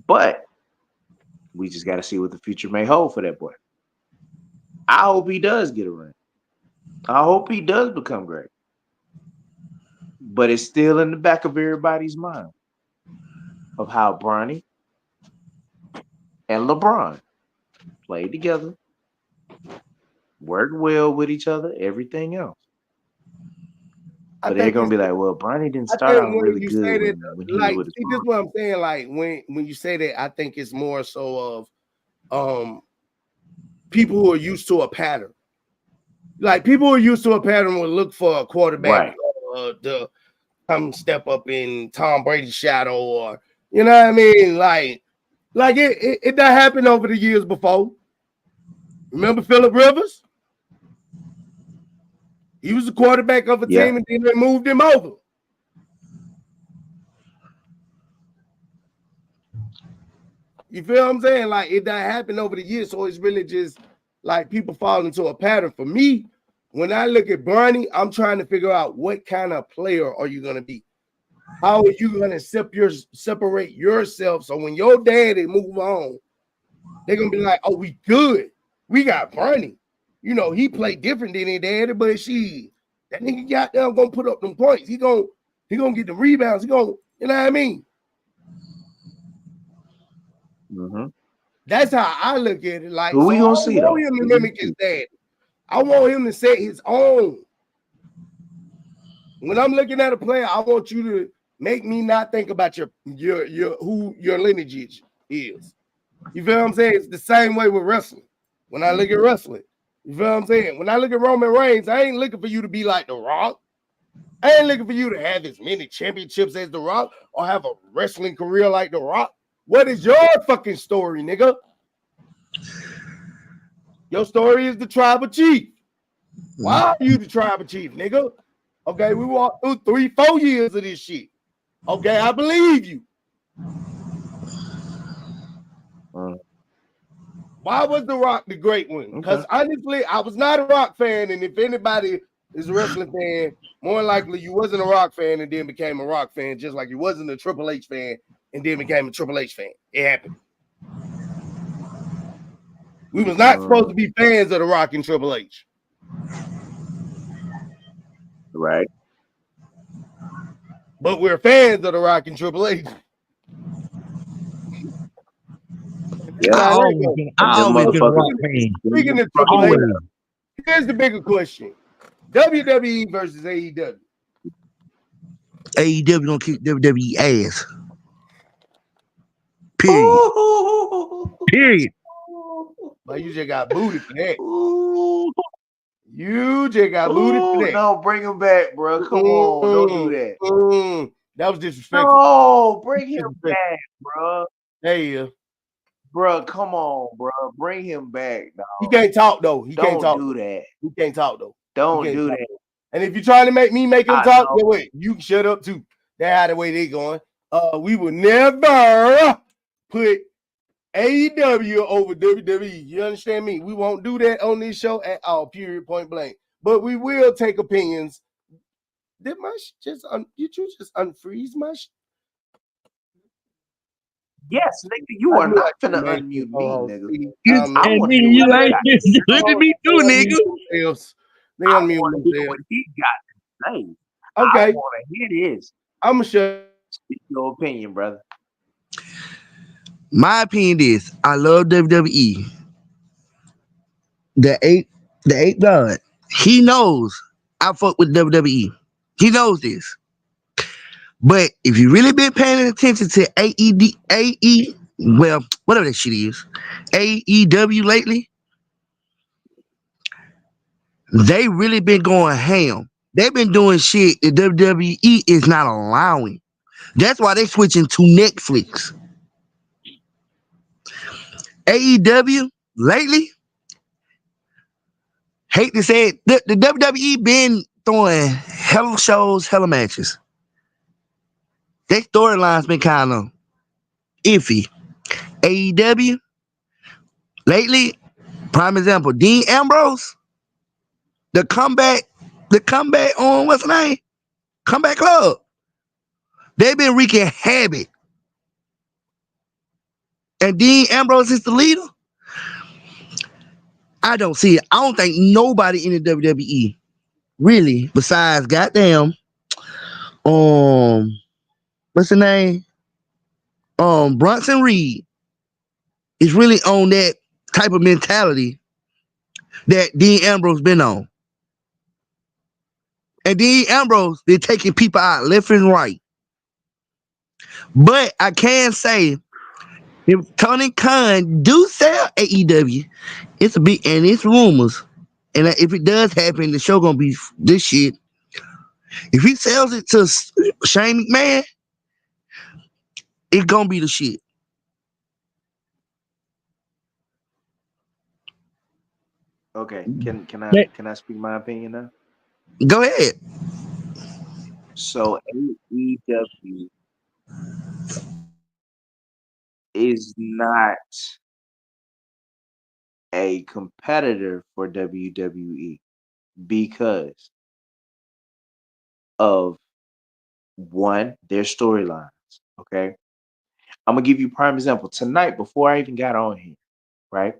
but we just got to see what the future may hold for that boy. I hope he does get a ring. I hope he does become great. But it's still in the back of everybody's mind of how Bronny and LeBron played together, worked well with each other, everything else. But they're gonna be like, well, Bronny didn't start out really good when he was with his mom. This is what I'm saying. Like when you say that, I think it's more so of people who are used to a pattern. Like people who are used to a pattern will look for a quarterback to come step up in Tom Brady's shadow, or you know what I mean? Like it that happened over the years before. Remember Phillip Rivers? He was the quarterback of a team, and then they moved him over. You feel what I'm saying? Like it that happened over the years, so it's really just like people fall into a pattern. For me, when I look at Bronny, I'm trying to figure out what kind of player are you going to be? How are you going to separate yourself so when your daddy move on, they're going to be like, oh, we good. We got Bronny. You know, he played different than his daddy, but that nigga got down going to put up them points. He going to get the rebounds. He going to, you know what I mean? Mm-hmm. That's how I look at it. Like, we gonna see, I want him to mimic his dad. I want him to set his own. When I'm looking at a player, I want you to make me not think about your who your lineage is. You feel what I'm saying? It's the same way with wrestling. When I look at wrestling, you feel what I'm saying? When I look at Roman Reigns, I ain't looking for you to be like The Rock. I ain't looking for you to have as many championships as The Rock or have a wrestling career like The Rock. What is your fucking story, nigga? Your story is the tribal chief. Why are you the tribal chief, nigga? Okay, we walked through 3-4 years of this shit. Okay, I believe you. Why was The Rock the great one? Because honestly, I was not a Rock fan, and if anybody is a wrestling fan, more likely you wasn't a Rock fan and then became a Rock fan, just like you wasn't a Triple H fan and then became a Triple H fan. It happened. We was not supposed to be fans of The Rock and Triple H. Right. But we're fans of The Rock and Triple H. Yeah. I always been a Rock fan. Speaking of Triple H, here's the bigger question. WWE versus AEW. AEW don't kick WWE ass. Period. Period. But you just got booted for that. You just got booted for that. No, bring him back, bro. Come on, don't do that. That was disrespectful. No, bring him back, bro. Hey, bro, come on, bro. Bring him back, dog. He can't talk though. Don't do that. He can't talk though. Don't do that. And if you're trying to make him talk, go away. You can shut up too. That's how the way they going. We will never put AEW over WWE. You understand me? We won't do that on this show at all, period, point blank. But we will take opinions Did my just did you just unfreeze my Yes, nigga, you I are knew not I finna could make it. unmute me, Oh, nigga. see, I And want to nigga, hear what you he ain't got. just look at me they too, nigga. unmute themselves. They I unmute want to hear themselves. what he got to say. I Okay, want to hear this. I'm gonna shut. Speak your opinion, brother. My opinion is I love WWE. The eight, the eight God. He knows I fuck with WWE. He knows this. But if you really been paying attention to well, whatever that shit is, AEW lately, they really been going ham. They've been doing shit that WWE is not allowing. That's why they switching to Netflix. AEW lately, hate to say it, the WWE been throwing hella shows, hella matches. Their storyline's been kind of iffy. AEW lately, prime example, Dean Ambrose, the comeback, on what's the name? Comeback Club. They've been wreaking havoc. And Dean Ambrose is the leader. I don't see it. I don't think nobody in the WWE really, besides goddamn, what's the name? Bronson Reed is really on that type of mentality that Dean Ambrose been on. And Dean Ambrose, they're taking people out left and right. But I can say, if Tony Khan do sell AEW, it's a big, and it's rumors. And if it does happen, the show gonna be this shit. If he sells it to Shane McMahon, it's gonna be the shit. Okay, Yeah. can I speak my opinion now? Go ahead. So AEW is not a competitor for WWE because of one, their storylines. Okay. I'm gonna give you a prime example. Tonight, before I even got on here, right?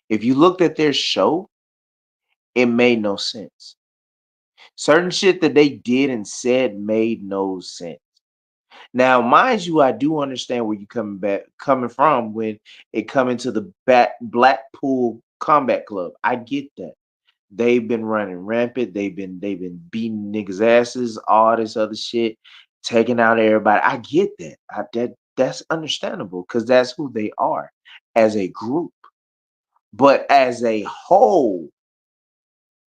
If you looked at their show, it made no sense. Certain shit that they did and said made no sense. Now, mind you, I do understand where you coming from when it come into the Blackpool Combat Club. I get that. They've been running rampant. They've been beating niggas' asses, all this other shit, taking out everybody. I get that. That's understandable because that's who they are as a group. But as a whole,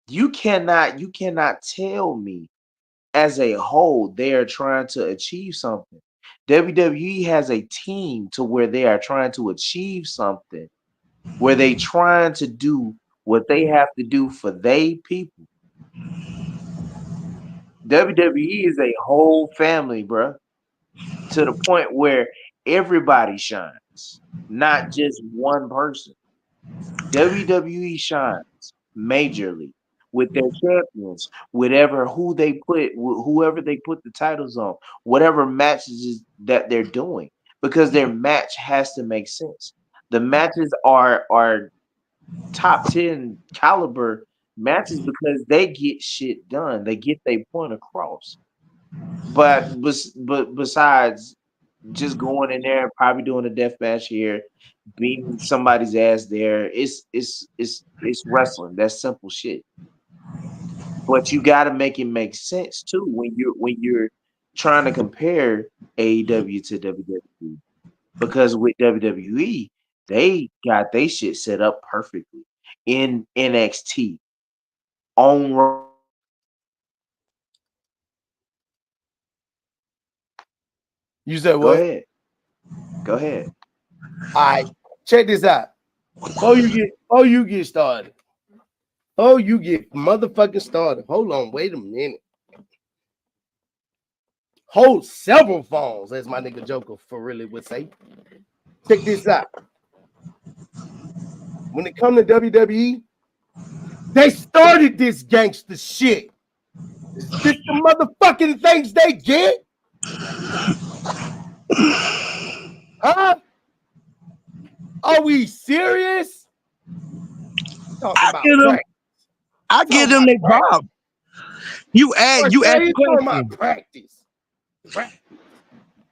you cannot tell me as a whole they are trying to achieve something. WWE has a team to where they are trying to achieve something, where they trying to do what they have to do for they people. WWE is a whole family, bruh, to the point where everybody shines, not just one person. WWE shines majorly with their champions, whoever they put the titles on, whatever matches that they're doing, because their match has to make sense. The matches are top 10 caliber matches because they get shit done. They get their point across. But besides just going in there, probably doing a death match here, beating somebody's ass there, it's wrestling. That's simple shit. But you got to make it make sense too when you're trying to compare AEW to WWE, because with WWE they got they shit set up perfectly in NXT on. You said Go what? ahead, go ahead. All right, check this out. Before you get started. Oh, you get motherfucking started. Hold on, wait a minute. Hold several phones, as my nigga Joker for really would say. Check this out. When it come to WWE, they started this gangster shit. Is this the motherfucking things they get? Huh? Are we serious? Talking about practice. I give them their props. You asked the Talking about question. practice.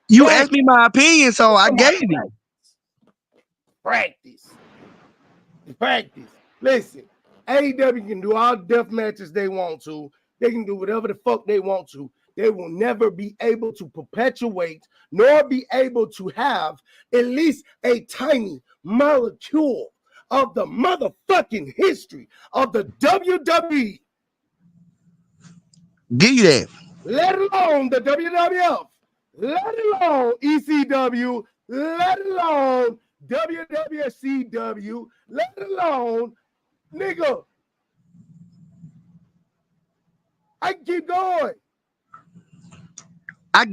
You asked me my opinion, so I gave it. Practice. Listen, AEW can do all death matches they want to. They can do whatever the fuck they want to. They will never be able to perpetuate nor be able to have at least a tiny molecule of the motherfucking history of the WWE. Give you that. Let alone the WWF. Let alone ECW. Let alone WWCW. Let alone, nigga. I can keep going. I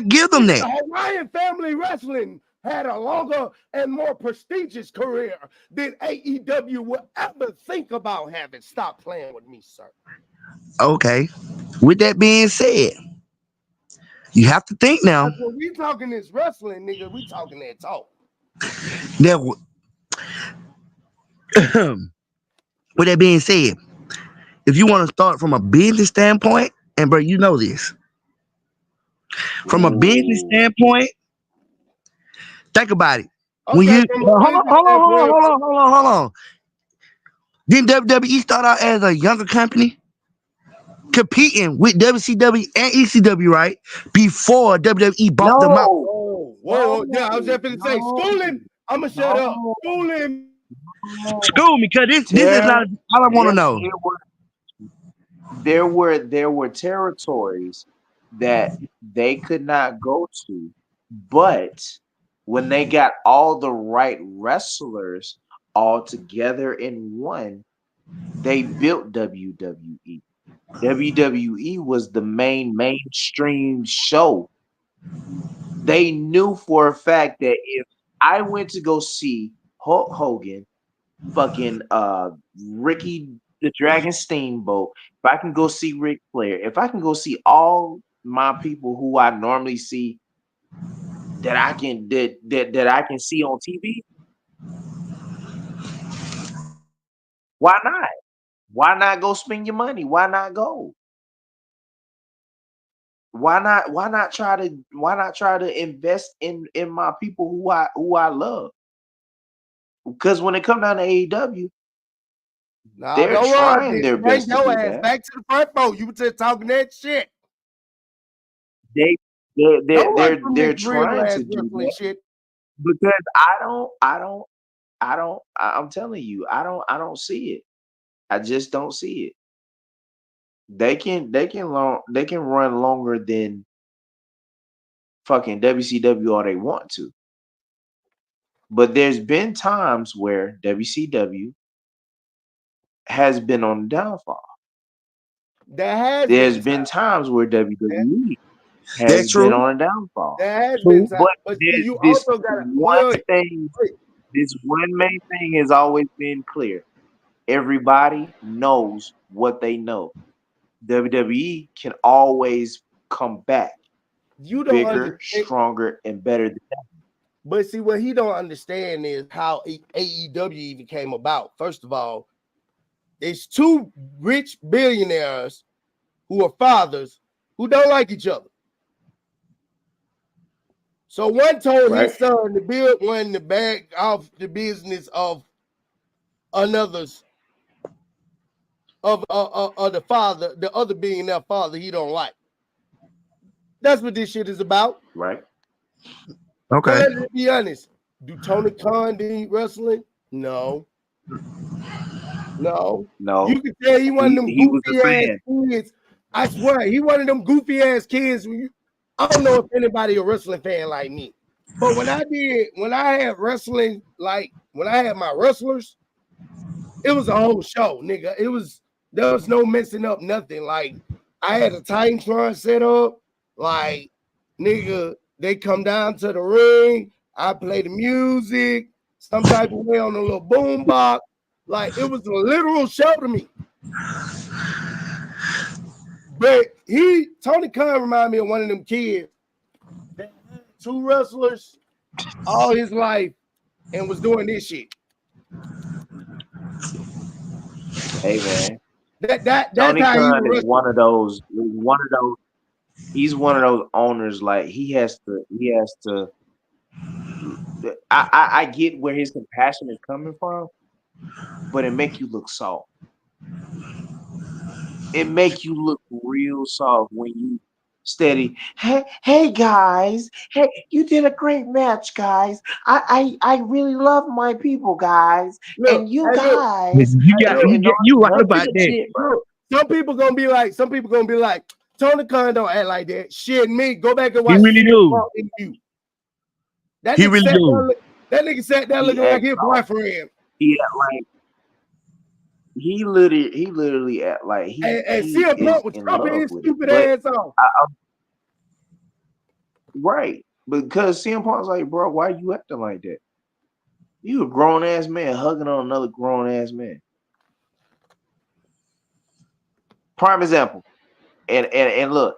give them that. The Hawaiian Family Wrestling had a longer and more prestigious career than AEW would ever think about having. Stop playing with me, sir. Okay. With that being said, you have to think now. When we talking this wrestling, nigga, we talking that talk. With that being said, if you want to start from a business standpoint, and bro, you know this. From a business standpoint, think about it. Okay, When you hold on. Didn't WWE start out as a younger company? Competing with WCW and ECW, right? Before WWE bought them out. Whoa. Yeah, I was just going to say, school him. I'm going to shut up. School him. School me, because this is not all I want to know. There were territories that they could not go to, but when they got all the right wrestlers all together in one, they built WWE. WWE was the mainstream show. They knew for a fact that if I went to go see Hulk Hogan, fucking Ricky the Dragon Steamboat, if I can go see Ric Flair, if I can go see all my people who I normally see that I can see on TV, why not? Why not go spend your money? Why not go? Why not try to invest in my people who I love? Because when it comes down to AEW, they're trying their best to do that. Back to the front row. You were just talking that shit. They're trying to do that shit. Because I'm telling you, I don't see it. I just don't see it. They can run longer than fucking WCW all they want to. But there's been times where WCW has been on the downfall. There's been times where WWE has been on a downfall. There has been times, but you also got one thing. This one main thing has always been clear. Everybody knows what they know. WWE can always come back bigger, stronger, and better than that. But see, what he don't understand is how AEW even came about. First of all, it's two rich billionaires who are fathers who don't like each other. So one told his son to build one to back off the business of another's of the father, the other billionaire father he don't like. That's what this shit is about. Right. Okay. So let's be honest. Do Tony Khan need wrestling? No. You can tell he one of them goofy ass kids. I swear, he one of them goofy ass kids. I don't know if anybody a wrestling fan like me, but when I had wrestling, like when I had my wrestlers, it was a whole show, nigga. There was no messing up nothing. Like I had a Titantron set up, like nigga, they come down to the ring. I play the music, some type of way on a little boom box. Like it was a literal show to me. But Tony Khan reminded me of one of them kids that had 2 wrestlers all his life and was doing this shit. Hey man, That's Tony how he Khan was is one of those. He's one of those owners. Like he has to. I get where his compassion is coming from, but it make you look soft. It make you look real soft when you steady. Hey guys, hey, you did a great match, guys. I really love my people, guys, Look, and you hey, look, guys, You right none of about that that. shit, bro. look. Some people gonna be like, Tony Khan don't act like that. Shit, me, go back and He watch really CM do. Punk in you. That He nigga really sat do. there. That nigga sat there He looking like acts his soft. boyfriend. He act like he literally act like he And CM is Punk was in chopping love his with it. stupid But ass off. right, because CM Punk's like, bro, why you acting like that? You a grown ass man hugging on another grown ass man. Prime example. And look,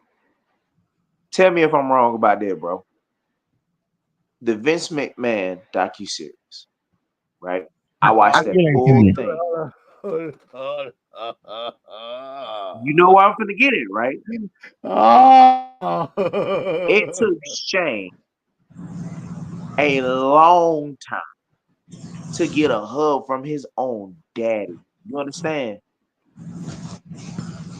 tell me if I'm wrong about that, bro. The Vince McMahon docuseries, right? I I watched that still ain't full seen it. thing. You know where I'm gonna get it, right? It took Shane a long time to get a hug from his own daddy. You understand?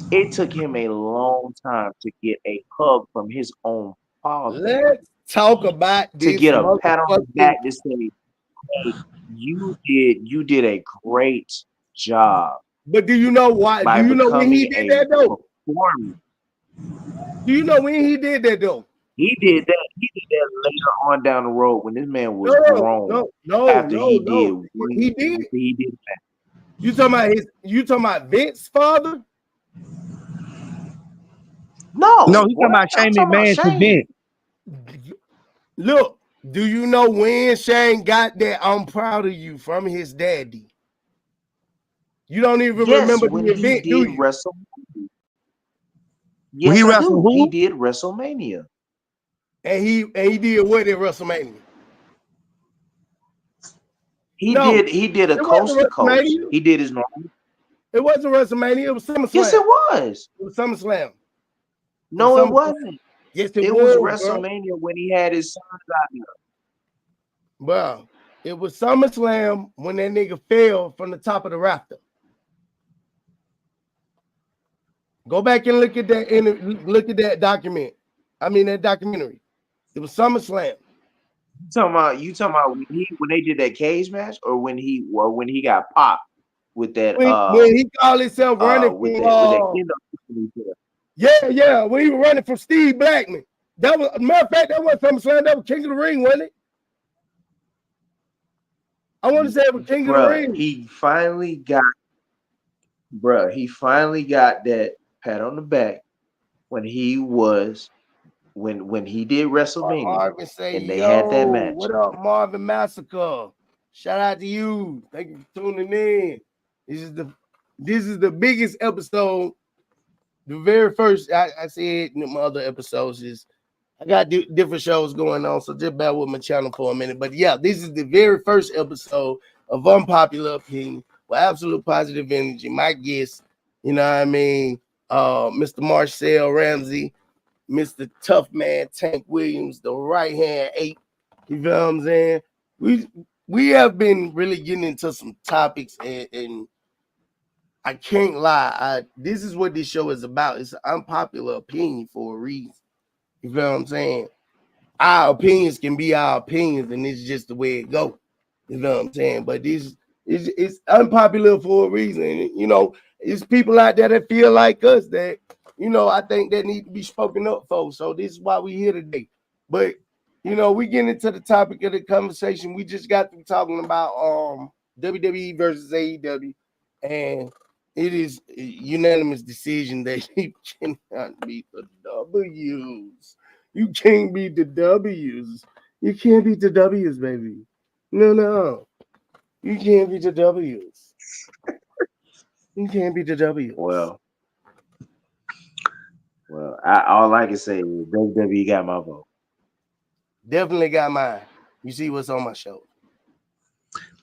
It took him a long time to get a hug from his own father, Let's talk about to this get a pat on the motherfucking. back to say, hey, you did a great job But do you know why? Do by you know when he becoming did a that though? performer. Do you know when he did that though? He did that later on down the road when this man was No, grown. no. After he did He did. after he did that. You talking about Vince's father? No, No, he talking what? about I'm Shane talking about McMahon to Shane. Vince. Look, do you know when Shane got that I'm proud of you from his daddy? You don't even Yes, remember when the he event, do did you? WrestleMania. When he Yes, I wrestled do. He who? did WrestleMania. And he did what at WrestleMania? He No, did a it coast to wasn't coast. WrestleMania. He did his normal. It wasn't WrestleMania. It was Yes, SummerSlam. it was. It was SummerSlam. It was No, it SummerSlam. wasn't. Yes, it It was was, bro. WrestleMania when he had his sons out there. Bro, it was SummerSlam when that nigga fell from the top of the rafter. Go back and look at that document. I mean that documentary. It was SummerSlam. You talking about when they did that cage match, or when he got popped with that When he called himself running from with that kendo. yeah, when he was running from Steve Blackman. That was, matter of fact, that wasn't SummerSlam, that was King of the Ring, wasn't it? I want to say it was King of the Ring. He finally got that pat on the back when he was when he did WrestleMania Marvin say, and they had that yo, match. what up, Marvin Massacre? Shout out to you. Thank you for tuning in. This is the biggest episode. The very first, I said in my other episodes, is I got different shows going on, so just bear with my channel for a minute. But yeah, this is the very first episode of Unpopular Opinion with absolute positive energy. My guest, you know what I mean, Mr. Marcell Ramsey, Mr. Tough Man Tank Williams, the right hand ape. You feel what I'm saying? We have been really getting into some topics, and I can't lie. This is what this show is about. It's an unpopular opinion for a reason. You feel what I'm saying? Our opinions can be our opinions, and it's just the way it goes. You know what I'm saying? But this it's unpopular for a reason. You know, it's people out there that feel like us that, you know, I think that need to be spoken up for. So this is why we're here today. But you know, we get into the topic of the conversation. We just got through talking about WWE versus AEW, and it is a unanimous decision that you cannot beat the W's. You can't beat the W's. You can't beat the W's, baby. No. You can't beat the W's. You can't beat the W's. Well, Well, all I can say is WWE got my vote. Definitely got mine. You see what's on my show.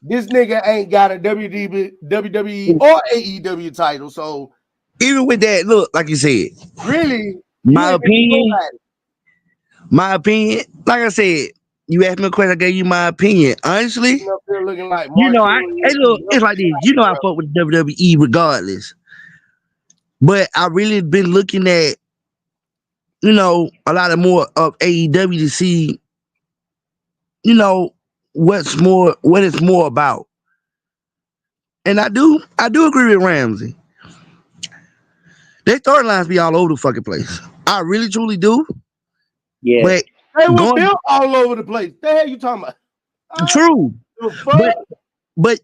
This nigga ain't got a WWE or AEW title, so Even with that, look, like you said, really, you my ain't been opinion, nobody. like I said, you asked me a question, I gave you my opinion. Honestly, You up there looking like you know, Marcel. hey, look, it's like this. You know, I fuck with WWE regardless, but I really been looking at, you know, a lot of more of AEW to see, you know, what it's more about. And I do agree with Ramsey. Their storylines be all over the fucking place. I really truly do. Yeah, But They were going built all over the place. The hell you talking about? true, The but fuck? but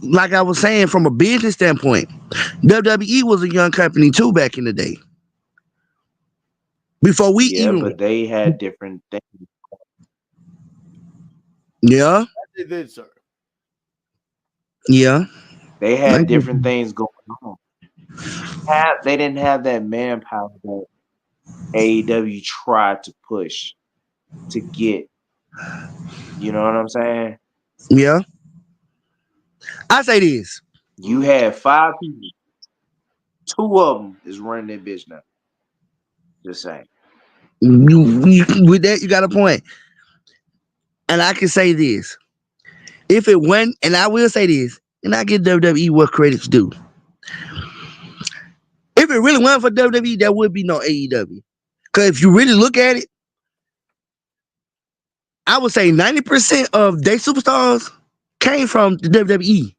like I was saying, from a business standpoint, WWE was a young company too back in the day. Before we yeah, even, but they had different things. yeah, They did, sir. yeah, They I had get different things going on. They didn't have that manpower that AEW tried to push to get. You know what I'm saying? yeah. I say this. You had 5 people. 2 of them is running their bitch now. Just saying. With that, you got a point. And I can say this. If it went, and I will say this, and I give WWE what credit's due. If it really went for WWE, there would be no AEW. Because if you really look at it, I would say 90% of their superstars came from the WWE.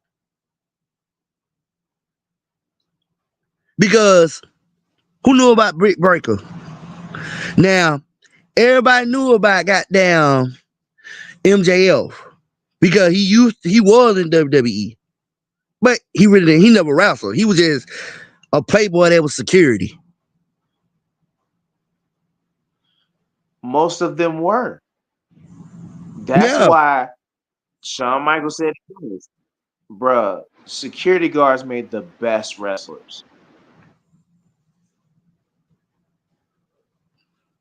Because who knew about Britt Breaker? Now, everybody knew about goddamn MJF because he was in WWE. But he never wrestled. He was just a playboy that was security. Most of them were. That's Yeah. why Shawn Michaels said this. Bruh, security guards made the best wrestlers.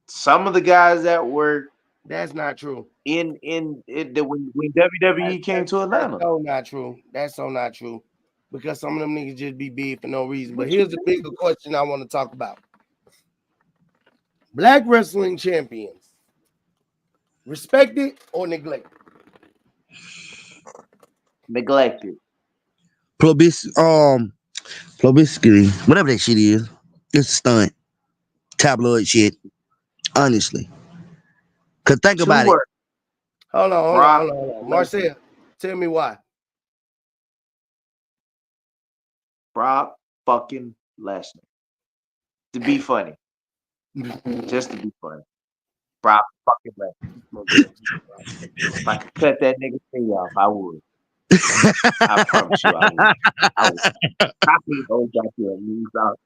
Some of the guys that were That's not true. when WWE came to That's Atlanta. so not true. That's so not true. Because some of them niggas just be big for no reason. But What you here's the bigger question I want to talk about. Black wrestling champions. Respected or neglected? neglected? Publicity, whatever that shit is. It's a stunt. Tabloid shit. Honestly. Cause think Two about it. words. Hold on, hold on, Brock hold on, hold on. Lesnar. Marcel, tell me why. Brock fucking Lesnar. To be funny. Just to be funny. Brock fucking Lesnar. If I could cut that nigga thing off, I would. I promise you I would. I would chop his whole goddamn knees out.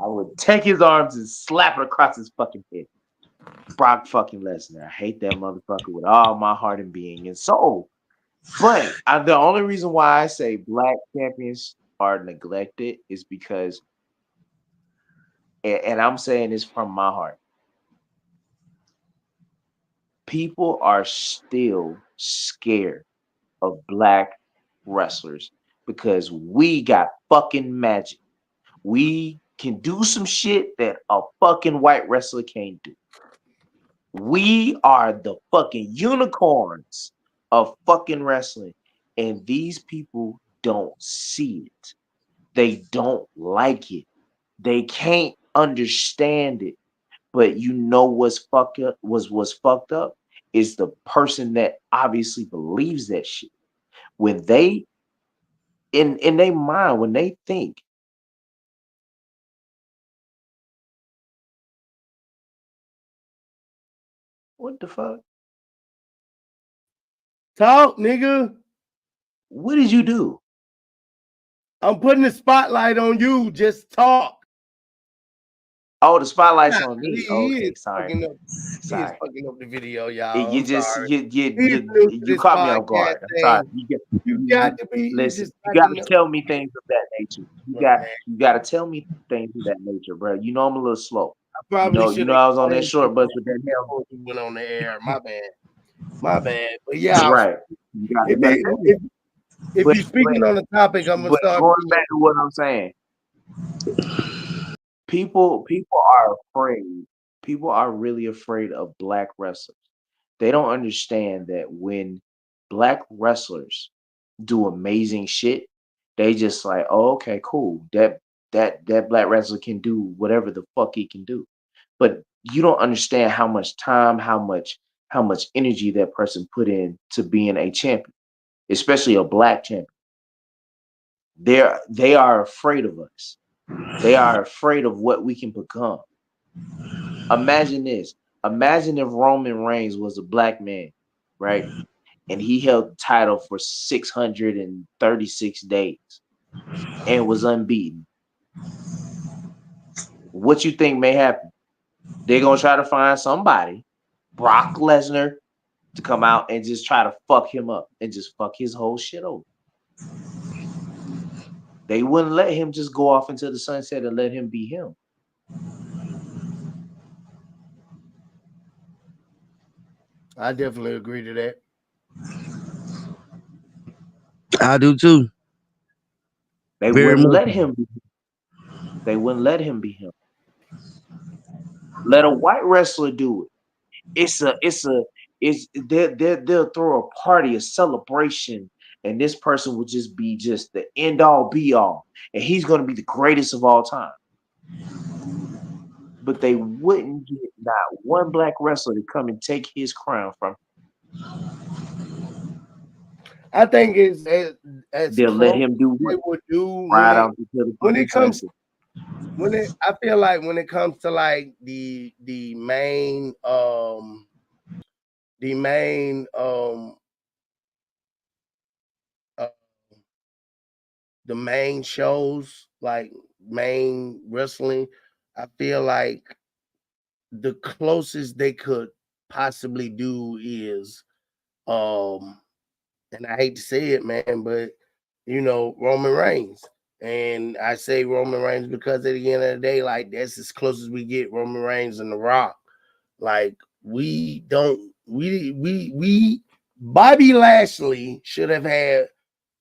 I would take his arms and slap it across his fucking head. Brock fucking Lesnar. I hate that motherfucker with all my heart and being and soul. But the only reason why I say black champions are neglected is because, and I'm saying this from my heart, people are still scared of black wrestlers because we got fucking magic. We can do some shit that a fucking white wrestler can't do. We are the fucking unicorns of fucking wrestling. And these people don't see it. They don't like it. They can't understand it. But you know what's fucked up was fucked up is the person that obviously believes that shit. When they in their mind, when they think what the fuck? Talk, nigga. What did you do? I'm putting the spotlight on you. Just talk. Oh, the spotlight's Nah, on me. he Okay, is sorry. fucking up. He is Sorry. fucking up the video, y'all. You I'm just sorry. you He's new to you this caught me off podcast guard. I'm sorry. thing. You got to be. You Listen. just You got got to to know. tell me things of that nature. Man. You got to tell me things of that nature, bro. You know I'm a little slow. probably You should know, I was on that explain short bus with that helmet. before we went on the air. My bad. My bad. But yeah, Right. You got if, that. if, if But, you're speaking on the topic, I'm gonna but start. going back to what I'm saying, people are afraid. People are really afraid of black wrestlers. They don't understand that when black wrestlers do amazing shit, they just like, oh, okay, cool. That black wrestler can do whatever the fuck he can do. But you don't understand how much time, how much energy that person put in to being a champion, especially a black champion. They are afraid of us. They are afraid of what we can become. Imagine this. Imagine if Roman Reigns was a black man, right? And he held the title for 636 days and was unbeaten. What you think may happen? They're gonna try to find somebody, Brock Lesnar, to come out and just try to fuck him up and just fuck his whole shit over. They wouldn't let him just go off into the sunset and let him be him. I definitely agree to that. I do too. They Very wouldn't much. let him be. They wouldn't let him be him. Let a white wrestler do it. They'll throw a party, a celebration, and this person will just be just the end all be all, and he's gonna be the greatest of all time. But they wouldn't get not one black wrestler to come and take his crown from him. I think it's as They'll let close him do as they what? would do Right out until the when fucking it comes sunset. I feel like when it comes to like the main uh, the main shows, like main wrestling, I feel like the closest they could possibly do is and I hate to say it, man, but Roman Reigns. And I say Roman Reigns because at the end of the day, like that's as close as we get, Roman Reigns and The Rock. Like we don't we Bobby Lashley should have had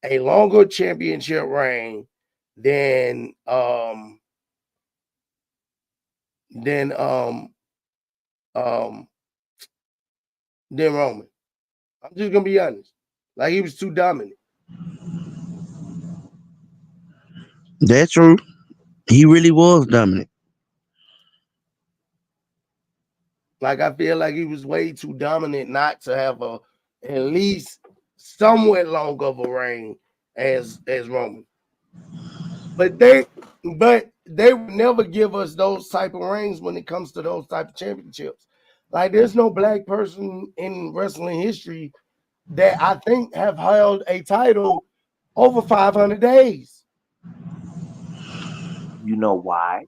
a longer championship reign than than um um than Roman. I'm just gonna be honest. Like he was too dominant. That's true. He really was dominant. Like I feel like he was way too dominant not to have a at least somewhat long of a reign as Roman. But they would never give us those type of reigns when it comes to those type of championships. Like there's no black person in wrestling history that I think have held a title over 500 days. You know why?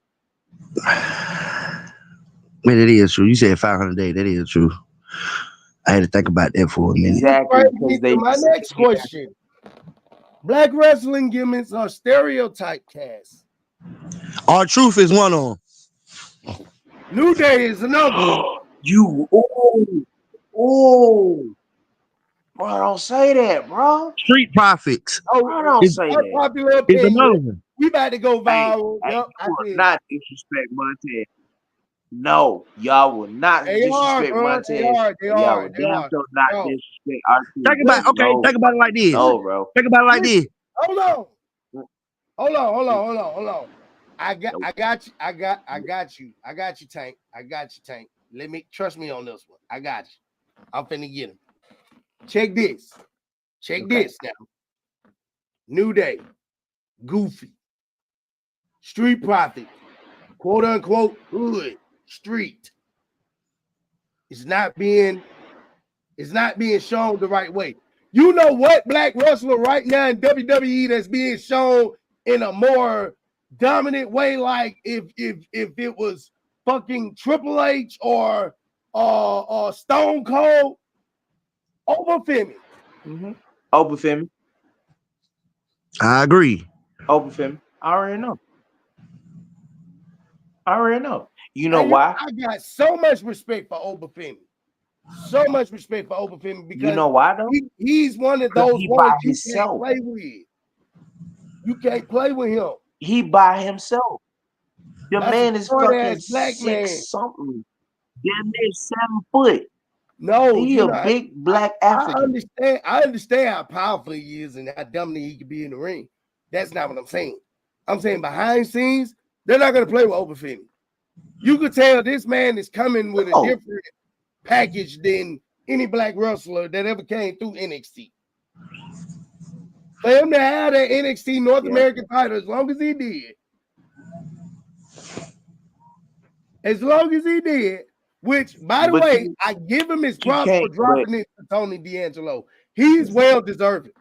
Man, it is true. You said 500 days. That is true. I had to think about that for a minute. Exactly, Right, because they my next question. Black wrestling gimmicks are stereotype cast. Our truth is one on. New Day is another. you bro, don't say that, bro. Street Profits Bro, don't is, say Our that. popular is another opinion. one. We about to go Hey, viral. hey, Yep, you I will did. not disrespect Montez. No, y'all will not They are, disrespect bro. They Montez. are. They And y'all are. will They damn are. sure not No, disrespect our team. Think about No, think about it like this. no, bro. Think about it like listen. this. Hold on. I got you. I got you. I got you, Tank. I got you, Tank. Let me trust me on this one. I got you. I'm finna get him. Check this. Check this now. New Day, Goofy, Street Profit, quote unquote hood, street. It's not being shown the right way. You know what black wrestler right now in WWE that's being shown in a more dominant way, like if it was fucking Triple H or Stone Cold over Femi. Mm-hmm. Open Femi. I agree. Open Femi. I already know. I already know. You know And why? I got so much respect for Obafemi. So much respect for Obafemi You because know why though? he's one of Because those he by ones you can't himself. play with. You can't play with him. He by himself. The That's a man is short fucking ass black man. 6 something. Damn near 7 foot. No, He you a know, big black I African. understand. I understand how powerful he is and how dominant he can be in the ring. That's not what I'm saying. I'm saying behind scenes, they're not gonna play with Obafemi. You could tell this man is coming with a No. different package than any black wrestler that ever came through NXT. For him to have that NXT North American title as long as he did, which, by the But way, I give him his you props for can't. But dropping it to Tony D'Angelo. He's well deserving.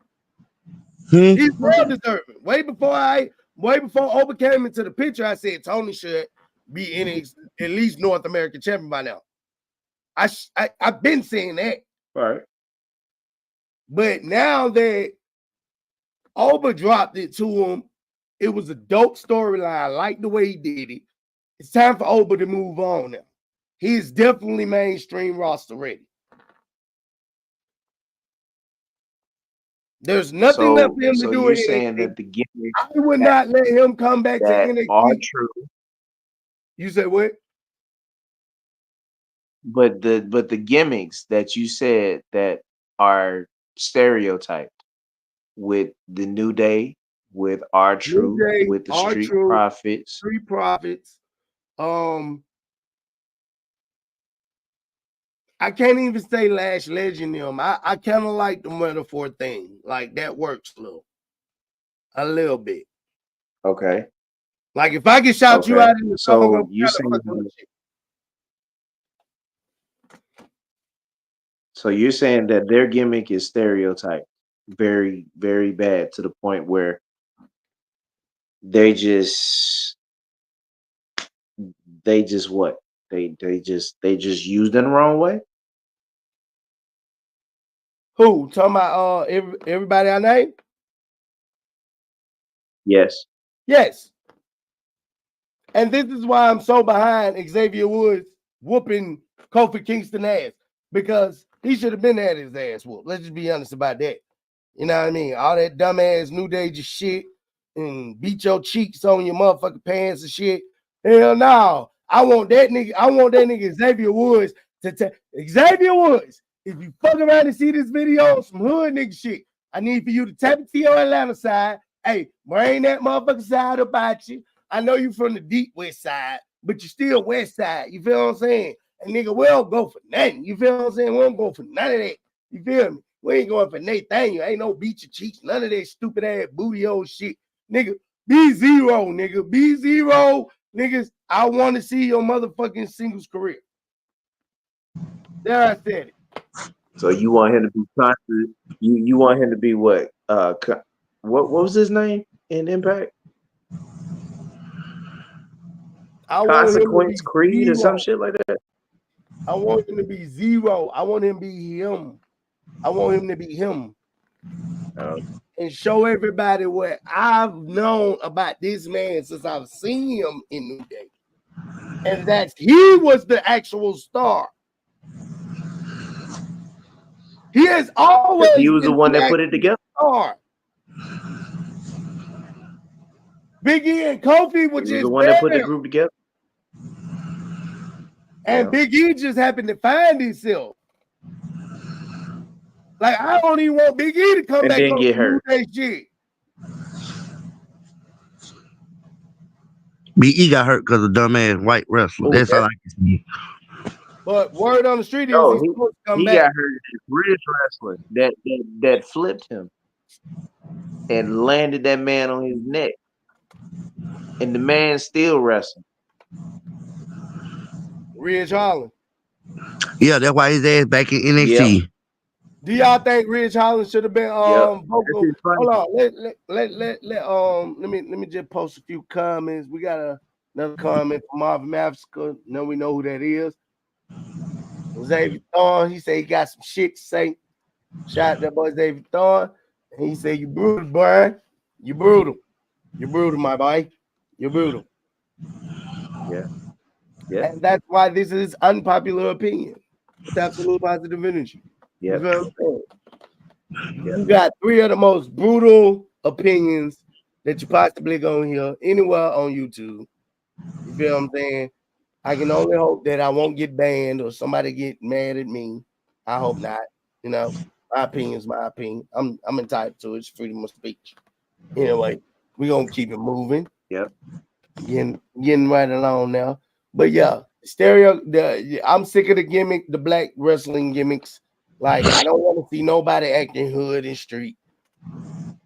Hmm? He's well deserving. Way before Oba came into the picture, I said Tony should be at least North American champion by now. I've been saying that. right. But now that Oba dropped it to him, it was a dope storyline. I like the way he did it. It's time for Oba to move on now. He's definitely mainstream roster ready. There's nothing left for him to do. You're saying that the gimmicks I would not let him come back to that NXT. are true, You said what? but the gimmicks that you said that are stereotyped with the New Day, with R-Truth, New Day, with the Street R-Truth, Profits. Street Profits. I can't even say Lash Legend them. I kind of like the metaphor thing. Like that works a little bit. Okay. Like if I can shout you out in the song, so you saying so you're saying that their gimmick is stereotyped very, very bad to the point where they just what? They just used in the wrong way? Who? Talking about everybody I named? Yes. Yes. And this is why I'm so behind Xavier Woods whooping Kofi Kingston ass, because he should have been had his ass whooped. Let's just be honest about that. You know what I mean? All that dumbass New Day just shit and beat your cheeks on your motherfucking pants and shit. Hell no. I want that nigga Xavier Woods to tell Xavier Woods, if you fuck around and see this video, some hood nigga shit, I need for you to tap it to your Atlanta side. Hey, bring that motherfucking side about you. I know you from the deep west side, but you still west side. You feel what I'm saying? And nigga, we don't go for nothing. You feel what I'm saying? We don't go for none of that. You feel me? We ain't going for Nathaniel. Ain't no beat your cheeks. None of that stupid ass booty old shit. Nigga, B0, nigga. B0, niggas. I want to see your motherfucking singles career. There, I said it. So you want him to be constant? You want him to be what? What was his name in Impact? Consequence Creed or some shit like that. I want him to be zero. I want him to be him. I want him to be him. And show everybody what I've known about this man since I've seen him in New Day. And that he was the actual star. He has always he was the one that put it together. Star. Big E and Kofi were just the one that put the group together. And Big E just happened to find himself. Like, I don't even want Big E to come back and get hurt. Shit. Big E got hurt because of dumbass white wrestler. That's all I can see. But word on the street is he's supposed to come back. He got hurt in British wrestling that flipped him and landed that man on his neck. And the man still wrestling. Ridge Holland. Yeah, that's why his ass back in NXT. Yep. Do y'all think Ridge Holland should have been vocal? Hold on, let me just post a few comments. We got another comment from Marvin Mavska. Now we know who that is. Xavier Thorne, he said he got some shit to say. Shout out that boy Xavier Thorne. And he said, you brutal, boy. You brutal. You brutal, my boy. You brutal. Yeah. Yeah. And that's why this is unpopular opinion. It's absolute positive energy. Yeah. You feel what I'm saying? Yeah. You got 3 of the most brutal opinions that you possibly gonna hear anywhere on YouTube. You feel what I'm saying? I can only hope that I won't get banned or somebody get mad at me. I hope not. You know, my opinion is my opinion. I'm entitled to it. It's freedom of speech. Anyway, we're gonna keep it moving. Yep. Getting right along now. But yeah, I'm sick of the gimmick, the black wrestling gimmicks. Like, I don't want to see nobody acting hood and street.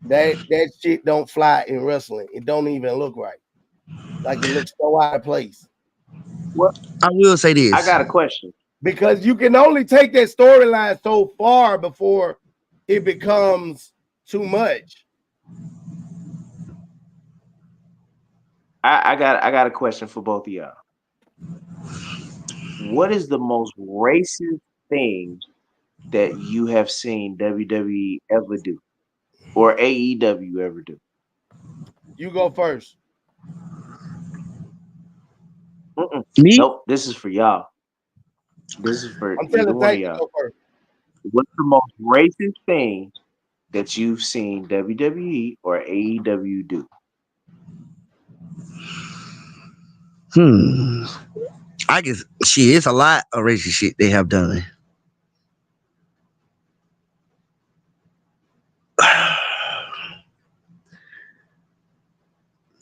That shit don't fly in wrestling. It don't even look right. Like, it looks so out of place. Well, I will say I this. got a question. Because you can only take that storyline so far before it becomes too much. I got a question for both of y'all. What is the most racist thing that you have seen WWE ever do or AEW ever do? You go first. Me? Nope. This is for y'all. This is for I'm either telling one of Tank to y'all. go first. What's the most racist thing that you've seen WWE or AEW do? I guess shit, it's a lot of racist shit they have done.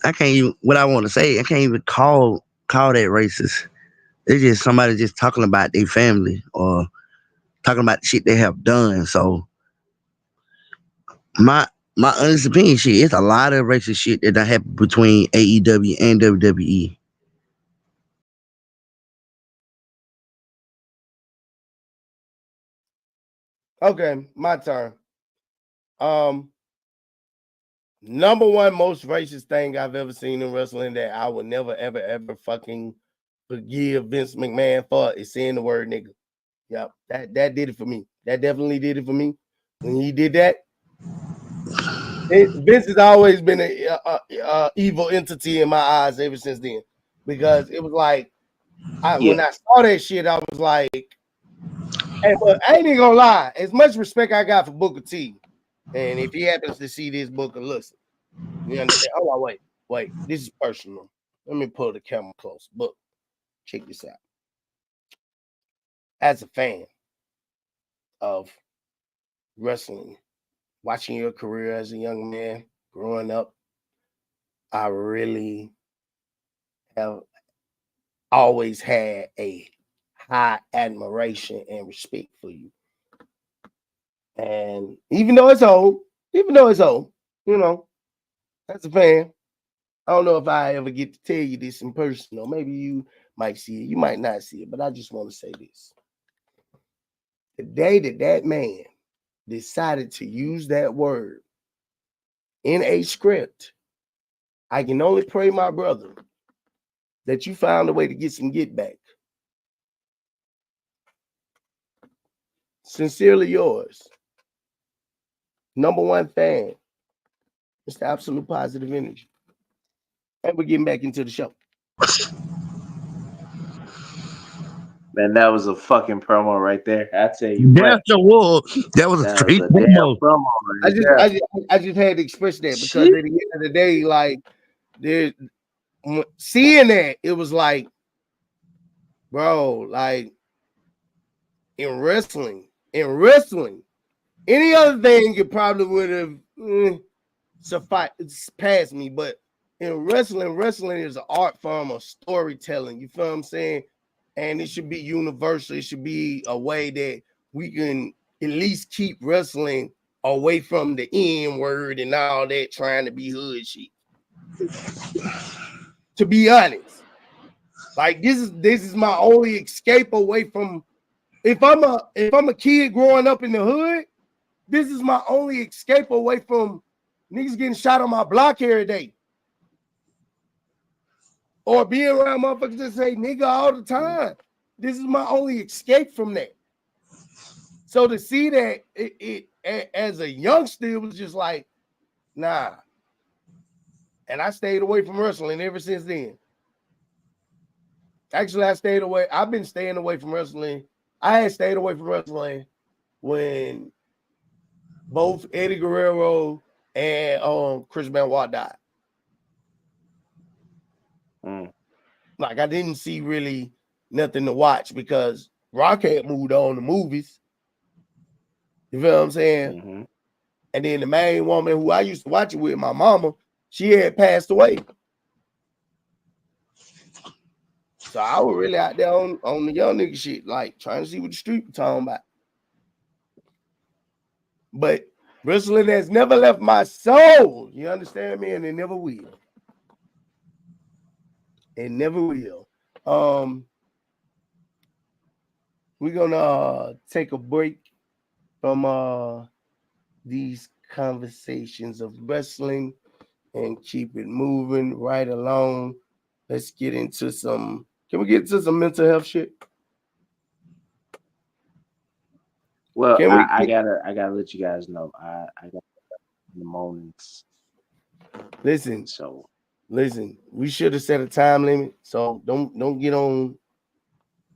I can't even what I want to say. I can't even call that racist. It's just somebody just talking about their family or talking about the shit they have done. So my my honest opinion, shit, it's a lot of racist shit that done happened between AEW and WWE. Okay, my turn. Number one most racist thing I've ever seen in wrestling that I would never, ever, ever fucking forgive Vince McMahon for is saying the word nigga. Yep, that did it for me. That definitely did it for me. When he did that, Vince has always been a evil entity in my eyes ever since then. Because it was like, when I saw that shit, I was like, hey, but I ain't even gonna lie. As much respect I got for Booker T, and if he happens to see this Booker, listen, you understand? Oh, wait, this is personal. Let me pull the camera close. Book, check this out. As a fan of wrestling, watching your career as a young man, growing up, I really have always had a high admiration and respect for you. And even though it's old, you know, as a fan, I don't know if I ever get to tell you this in person, or maybe you might see it, you might not see it, but I just want to say this. The day that man decided to use that word in a script, I can only pray, my brother, that you found a way to get some get back. Sincerely yours, number one fan, Mr. Absolute Positive Energy. And we're getting back into the show. Man, that was a fucking promo right there. I tell you That's what, the war. That was a that was straight a damn promo. promo I right just, there. I just had to express that because Shit. at the end of the day, like, there, seeing that, it was like, bro, like in wrestling, any other thing you probably would have sufficed past me, but in wrestling is an art form of storytelling. You feel what I'm saying? And it should be universal. It should be a way that we can at least keep wrestling away from the N word and all that trying to be hood shit. To be honest, like this is my only escape away from. If I'm a kid growing up in the hood, this is my only escape away from niggas getting shot on my block every day. Or being around motherfuckers that say nigga all the time. This is my only escape from that. So to see that it as a youngster, it was just like, nah. And I stayed away from wrestling ever since then. Actually, I stayed away. I've been staying away from wrestling. I had stayed away from wrestling when both Eddie Guerrero and Chris Benoit died. Like I didn't see really nothing to watch because Rock had moved on to movies. You feel what I'm saying? And then the main woman who I used to watch it with, my mama, she had passed away. So I was really out there on the young nigga shit, like trying to see what the street was talking about. But wrestling has never left my soul. You understand me? And it never will. It never will. We're gonna take a break from these conversations of wrestling and keep it moving right along. Let's get into some. Can we get into some mental health shit? Well, I gotta let you guys know. I got the moments. Listen, so we should have set a time limit. So don't get on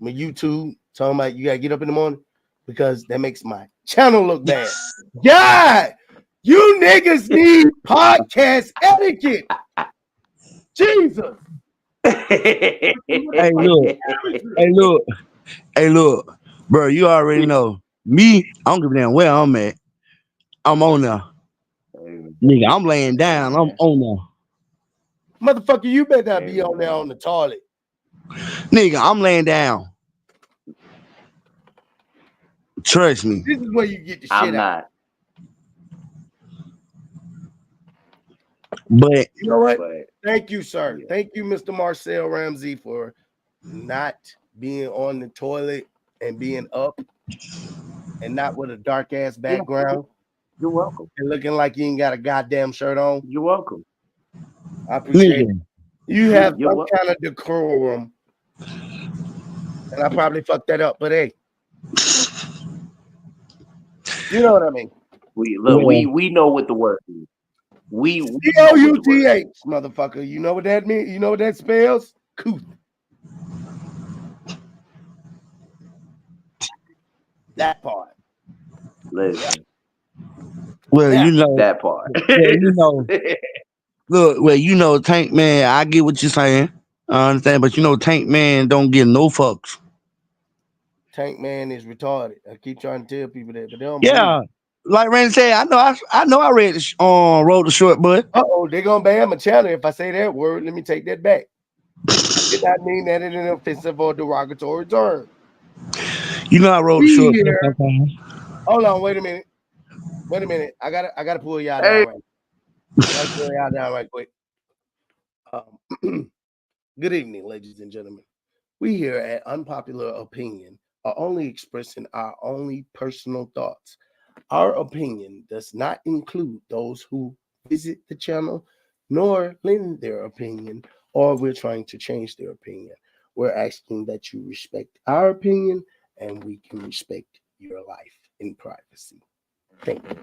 my YouTube talking about you gotta get up in the morning because that makes my channel look bad. God, you niggas need podcast etiquette. Jesus. Hey, look, bro. You already know me. I don't give a damn where I'm at. I'm on there, nigga. I'm laying down. I'm on there, motherfucker. You better be on there on the toilet, nigga. I'm laying down. Trust me. This is where you get the shit I'm out. not. But you know what? Thank you, sir. Yeah. Thank you, Mr. Marcel RAMSEY, for not being on the toilet and being up and not with a dark ass background. You're welcome. And looking like you ain't got a goddamn shirt on. You're welcome. I appreciate it. You have some kind of decorum. And I probably fucked that up, but hey. You know what I mean? We know what the word is. We COUTH, motherfucker. You know what that means? You know what that spells? Couth. That part. Listen. Well, you know that part. You know, Tank Man. I get what you're saying. I understand, but you know, Tank Man don't give no fucks. Tank Man is retarded. I keep trying to tell people that, but they don't. Yeah, like Randy said, I know. I read Road to Short, but they're gonna ban my channel if I say that word. Let me take that back. I did not mean that in an offensive or derogatory term. You know, I wrote short. Hold on, wait a minute. I gotta pull y'all down right. I gotta pull y'all down right quick. Good evening, ladies and gentlemen. We here at Unpopular Opinion are only expressing our only personal thoughts. Our opinion does not include those who visit the channel, nor lend their opinion, or we're trying to change their opinion. We're asking that you respect our opinion and we can respect your life in privacy. Thank you.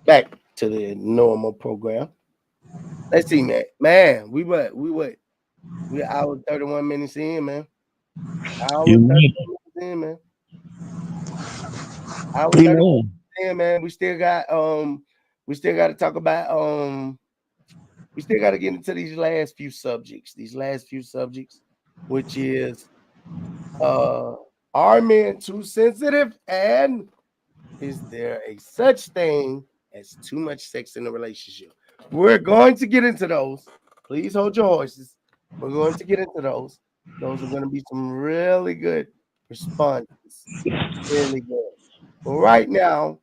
Back to the normal program. Let's see, man. Man, we hour 31 minutes in, man. Hour 31 minutes in, man. Hour 31 minutes in, man. We still got to talk about we still got to get into these last few subjects, which is are men too sensitive, and is there a such thing as too much sex in a relationship? We're going to get into those. Please hold your horses. We're going to get into those. Those are going to be some really good responses. Really good. But right now,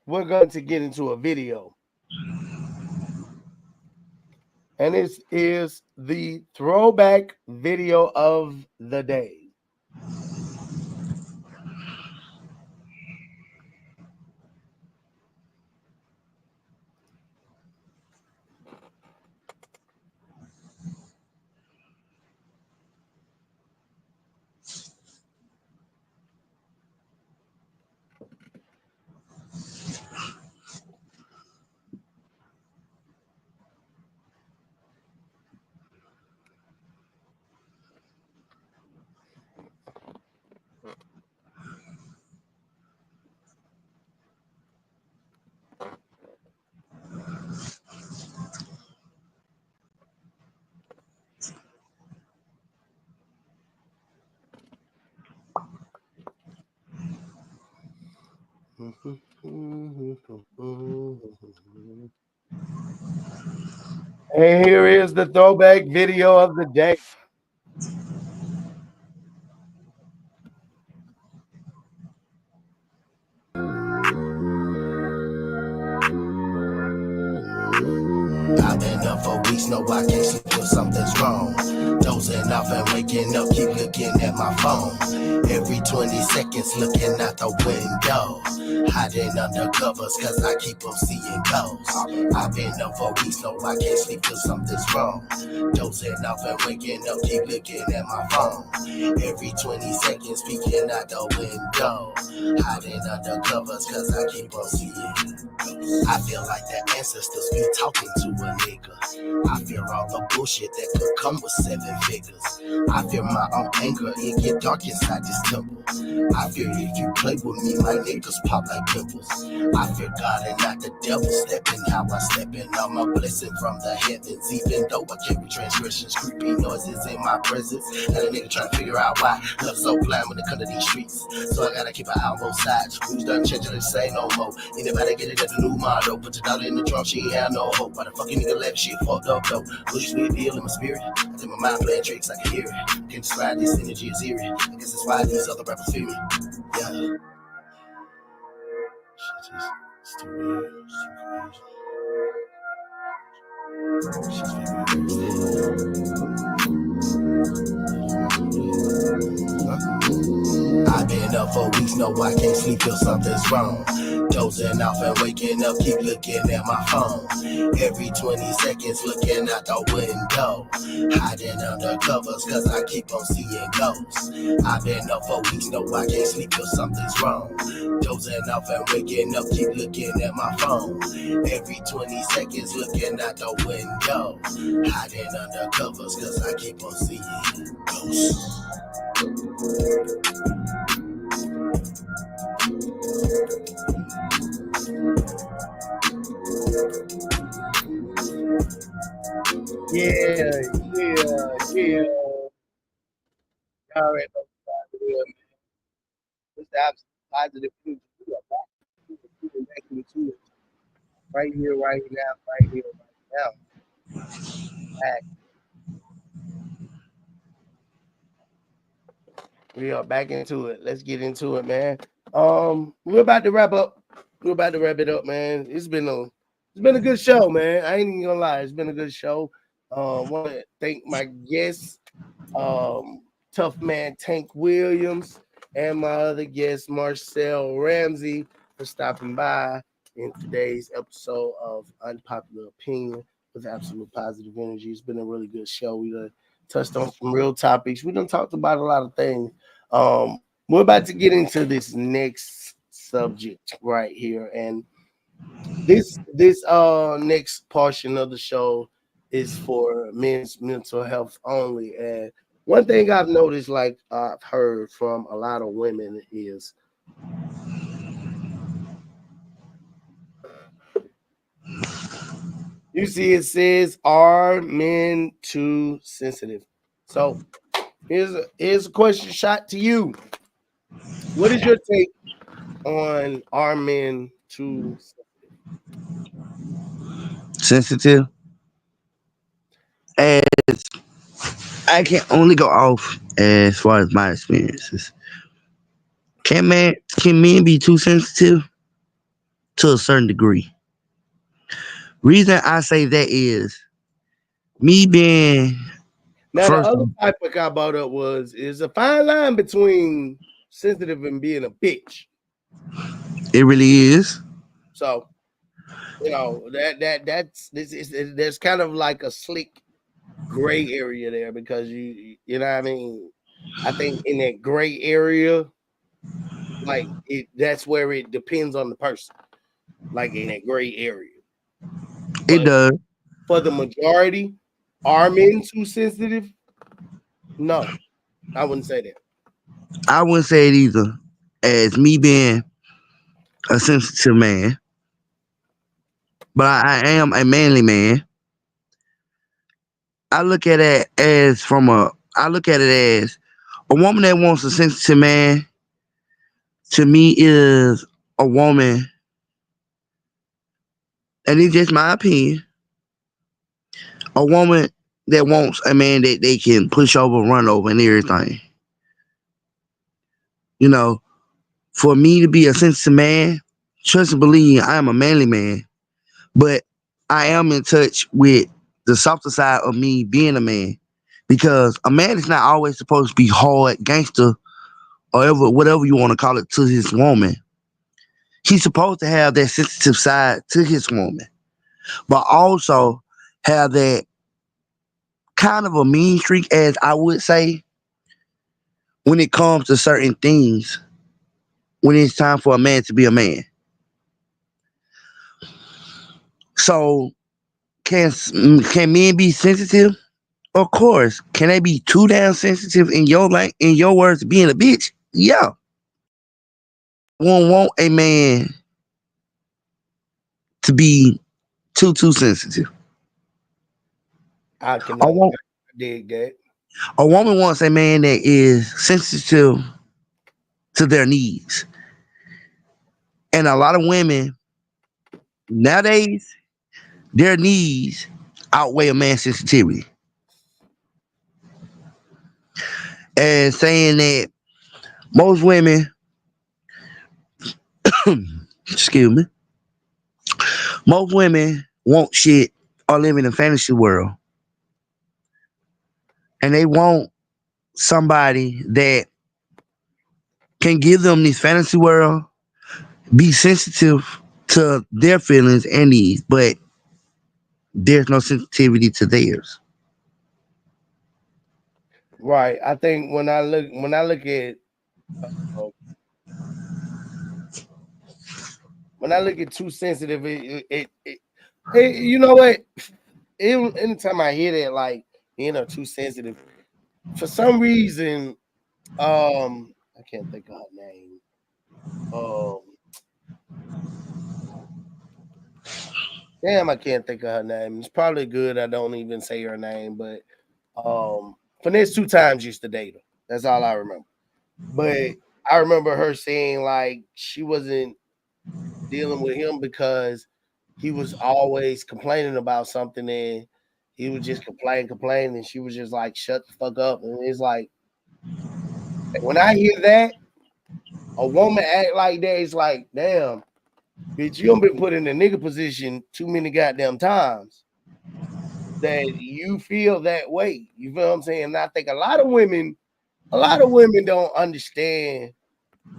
we're going to get into a video. And this is the throwback video of the day. And here is the throwback video of the day. I've been up for weeks, no, I can't sleep, feel something's wrong. Dozing off and waking up, keep looking at my phone. Every 20 seconds, looking out the window. Hiding under covers, cause I keep on seeing ghosts. I've been up for weeks, no, I can't sleep, feel something's wrong. Dozing off and waking up, keep looking at my phone. Every 20 seconds, peeking out the window. Hiding under covers, cause I keep on seeing. I feel like the ancestors be talking to a nigga. I fear all the bullshit that could come with 7 figures. I fear my own anger, it get dark inside this temple. I fear if you play with me, my niggas pop like pimples. I fear God and not the devil, stepping how I step in. I'm a blessing from the heavens, even though I carry transgressions, creepy noises in my presence. And a nigga trying to figure out why love so blind when it come to these streets. So I gotta keep an eye on both sides. Screws done changing, they say no more. Anybody get it at the new model? Put your dollar in the trunk, she ain't have no hope. Why the fucking nigga left shit fucked up though? Push sweet deal in my spirit. I think my mind playing tricks, I can hear it. Can't describe this energy is eerie. I guess that's why these other rappers fear me. Yeah. Shit is it's too real. I've been up for weeks, no, I can't sleep, feel something's wrong. Dozing off and waking up, keep looking at my phone. Every 20 seconds, looking out the window. Hiding under covers, cause I keep on seeing ghosts. I've been up for weeks, no, I can't sleep, feel something's wrong. Dozing off and waking up, keep looking at my phone. Every 20 seconds, looking out the window. Hiding under covers, cause I keep on seeing ghosts. Yeah, yeah. All right, it's the absolute positive news. We are back into it right here, right now, right here, right now. Back. We are back into it. Let's get into it, man. We're about to wrap up. We're about to wrap it up, man. It's been a good show, man. I ain't even gonna lie. It's been a good show. Want to thank my guests, Tough Man Tank Williams, and my other guest, Marcel Ramsey, for stopping by in today's episode of Unpopular Opinion with Absolute Positive Energy. It's been a really good show. We done touched on some real topics. We done talked about a lot of things. We're about to get into this next subject right here, and this next portion of the show is for men's mental health only. And one thing I've noticed, like I've heard from a lot of women, is you see it says, "Are men too sensitive?" So here's a question shot to you. What is your take on, are men too Sensitive. As I can only go off as far as my experiences. Can men be too sensitive? To a certain degree. Reason I say that is me being Now the first. other topic I brought up is a fine line between sensitive and being a bitch. It really is. So that's this is there's kind of like a slick gray area there, because you know what I mean. I think in that gray area, like that's where it depends on the person, like in that gray area. It But does. for the majority, are men too sensitive? No, I wouldn't say that. I wouldn't say it either. As me being a sensitive man, but I am a manly man. I look at it as from a. I look at it as a woman that wants a sensitive man. To me, is a woman, and it's just my opinion, a woman that wants a man that they can push over, run over, and everything. You know, for me to be a sensitive man, trust and believe I am a manly man, but I am in touch with the softer side of me being a man. Because a man is not always supposed to be hard, gangster, or whatever you want to call it to his woman. He's supposed to have that sensitive side to his woman, but also have that kind of a mean streak, as I would say, when it comes to certain things, when it's time for a man to be a man. So can men be sensitive? Of course. Can they be too damn sensitive in your in your words being a bitch? Yeah. Won't want a man to be too sensitive. I I cannot want dig that. a woman wants a man that is sensitive to their needs. And a lot of women nowadays, their needs outweigh a man's sensitivity. And saying that most women, excuse me, most women want shit or live in a fantasy world. And they want somebody that can give them this fantasy world, be sensitive to their feelings and needs, but there's no sensitivity to theirs. Right. I think when I look at uh, when I look at too sensitive, you know what? Anytime I hear that, like too sensitive, for some reason, I can't think of her name. Um, damn, I can't think of her name. It's probably good I don't even say her name, but Finesse 2 times used to date her. That's all I remember. But I remember her saying like she wasn't dealing with him because he was always complaining about something and he would just complain, and she was just like, shut the fuck up. And it's like when I hear that, a woman act like that, it's like, damn, bitch, you done been put in the nigga position too many goddamn times that you feel that way. You feel what I'm saying? And I think a lot of women don't understand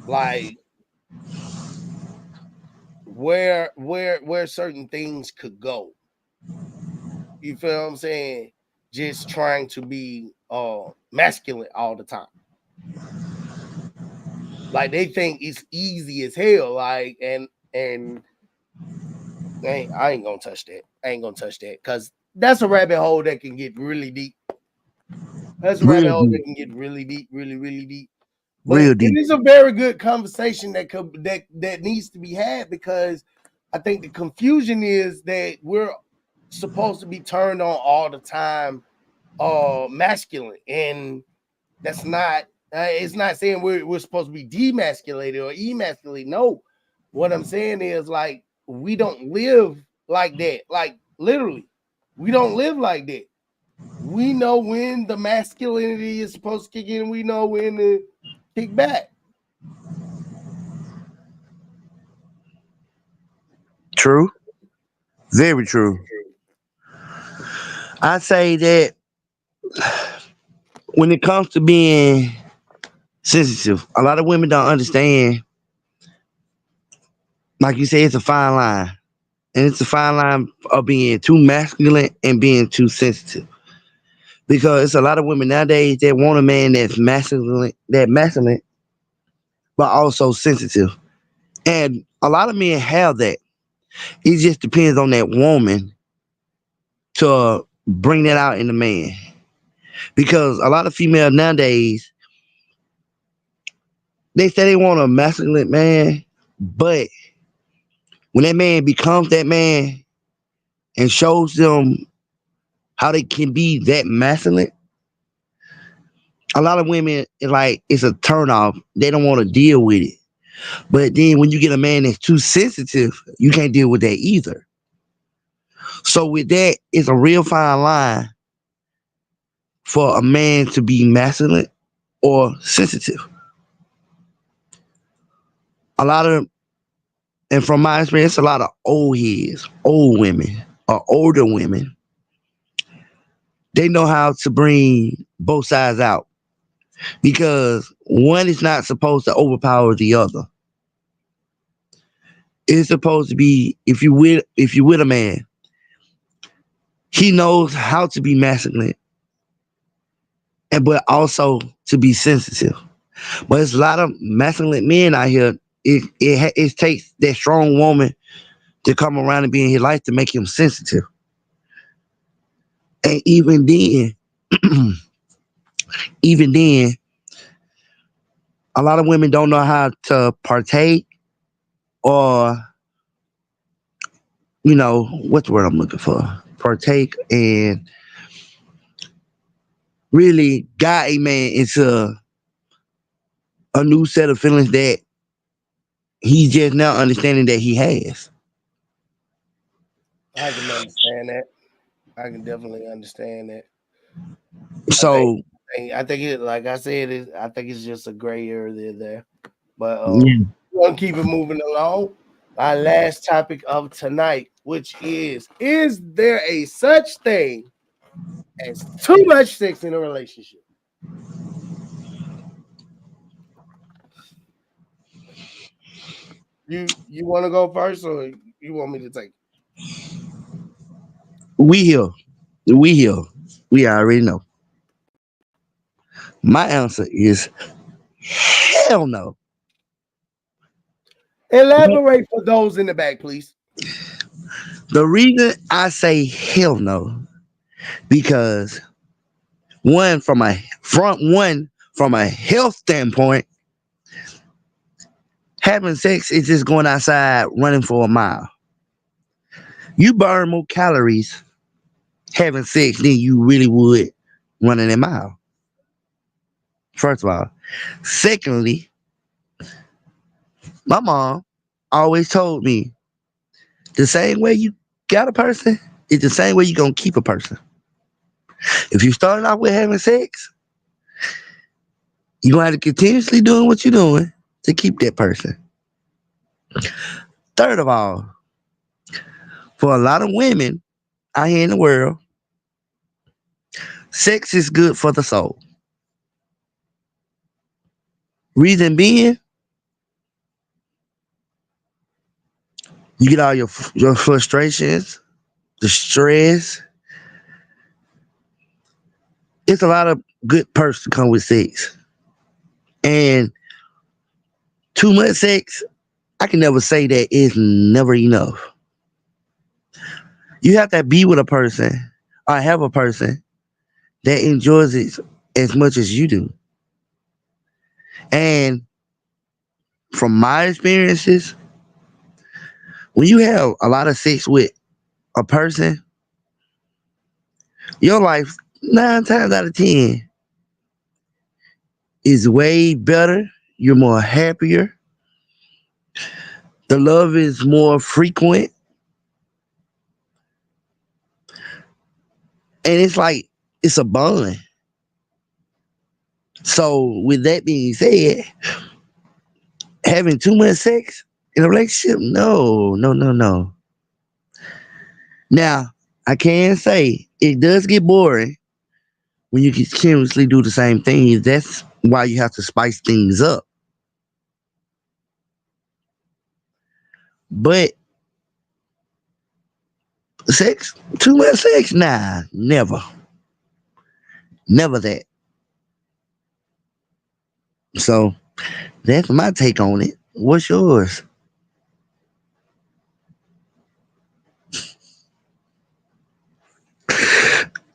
like where certain things could go. You feel what I'm saying? Just trying to be masculine all the time. Like they think it's easy as hell. Like and I ain't gonna touch that. I ain't gonna touch that because that's a rabbit hole that can get really deep. That's a rabbit Real hole that deep. can get really deep, really, really deep. But Real it deep. is a very good conversation that needs to be had because I think the confusion is that we're supposed to be turned on all the time, masculine, and that's not. It's not saying we're supposed to be demasculated or emasculated. No, what I'm saying is like we don't live like that. Like literally, we don't live like that. We know when the masculinity is supposed to kick in. We know when to kick back. True. Very true. I say that when it comes to being sensitive, a lot of women don't understand. Like you say, it's a fine line. And it's a fine line of being too masculine and being too sensitive. Because it's a lot of women nowadays that want a man that's masculine, but also sensitive. And a lot of men have that. It just depends on that woman to bring that out in the man. Because a lot of females nowadays, they say they want a masculine man, but when that man becomes that man and shows them how they can be that masculine, a lot of women like it's a turn off. They don't want to deal with it But then when you get a man that's too sensitive, you can't deal with that either. So with that, it's a real fine line for a man to be masculine or sensitive. A lot of, and from my experience, a lot of old heads, old women, or older women, they know how to bring both sides out because one is not supposed to overpower the other. It's supposed to be if you with a man, he knows how to be masculine and but also to be sensitive. But there's a lot of masculine men out here. It takes that strong woman to come around and be in his life to make him sensitive. And even then, a lot of women don't know how to partake or what's the word I'm looking for? Partake and really guide a man into a new set of feelings that he's just now understanding that he has. I can understand that. I can definitely understand that. I think, So I think it, like I said, I think it's just a gray area there. But yeah, we're gonna keep it moving along. Our last topic of tonight, which is there a such thing as too much sex in a relationship? You want to go first, or you want me to take? we here, we here, we already know. My answer is hell no. Elaborate for those in the back, please. The reason I say hell no because one from a health standpoint, having sex is just going outside running for a mile. You burn more calories having sex than you really would running a mile. First of all. Secondly, my mom always told me the same way you got a person is the same way you're gonna keep a person. If you started off with having sex, you're gonna have to continuously doing what you're doing to keep that person. Third of all, for a lot of women out here in the world, sex is good for the soul. Reason being, you get all your frustrations, the stress. It's a lot of good perks to come with sex. And too much sex, I can never say that it's never enough. You have to be with a person or have a person that enjoys it as much as you do. And from my experiences, when you have a lot of sex with a person, your life 9 times out of 10 is way better. You're more happier. The love is more frequent. And it's like it's a bond. So with that being said, having too much sex in a relationship, no, no, no, no. Now, I can say it does get boring when you continuously do the same thing. That's why you have to spice things up. But sex, too much sex, nah, never, never that. So that's my take on it. What's yours?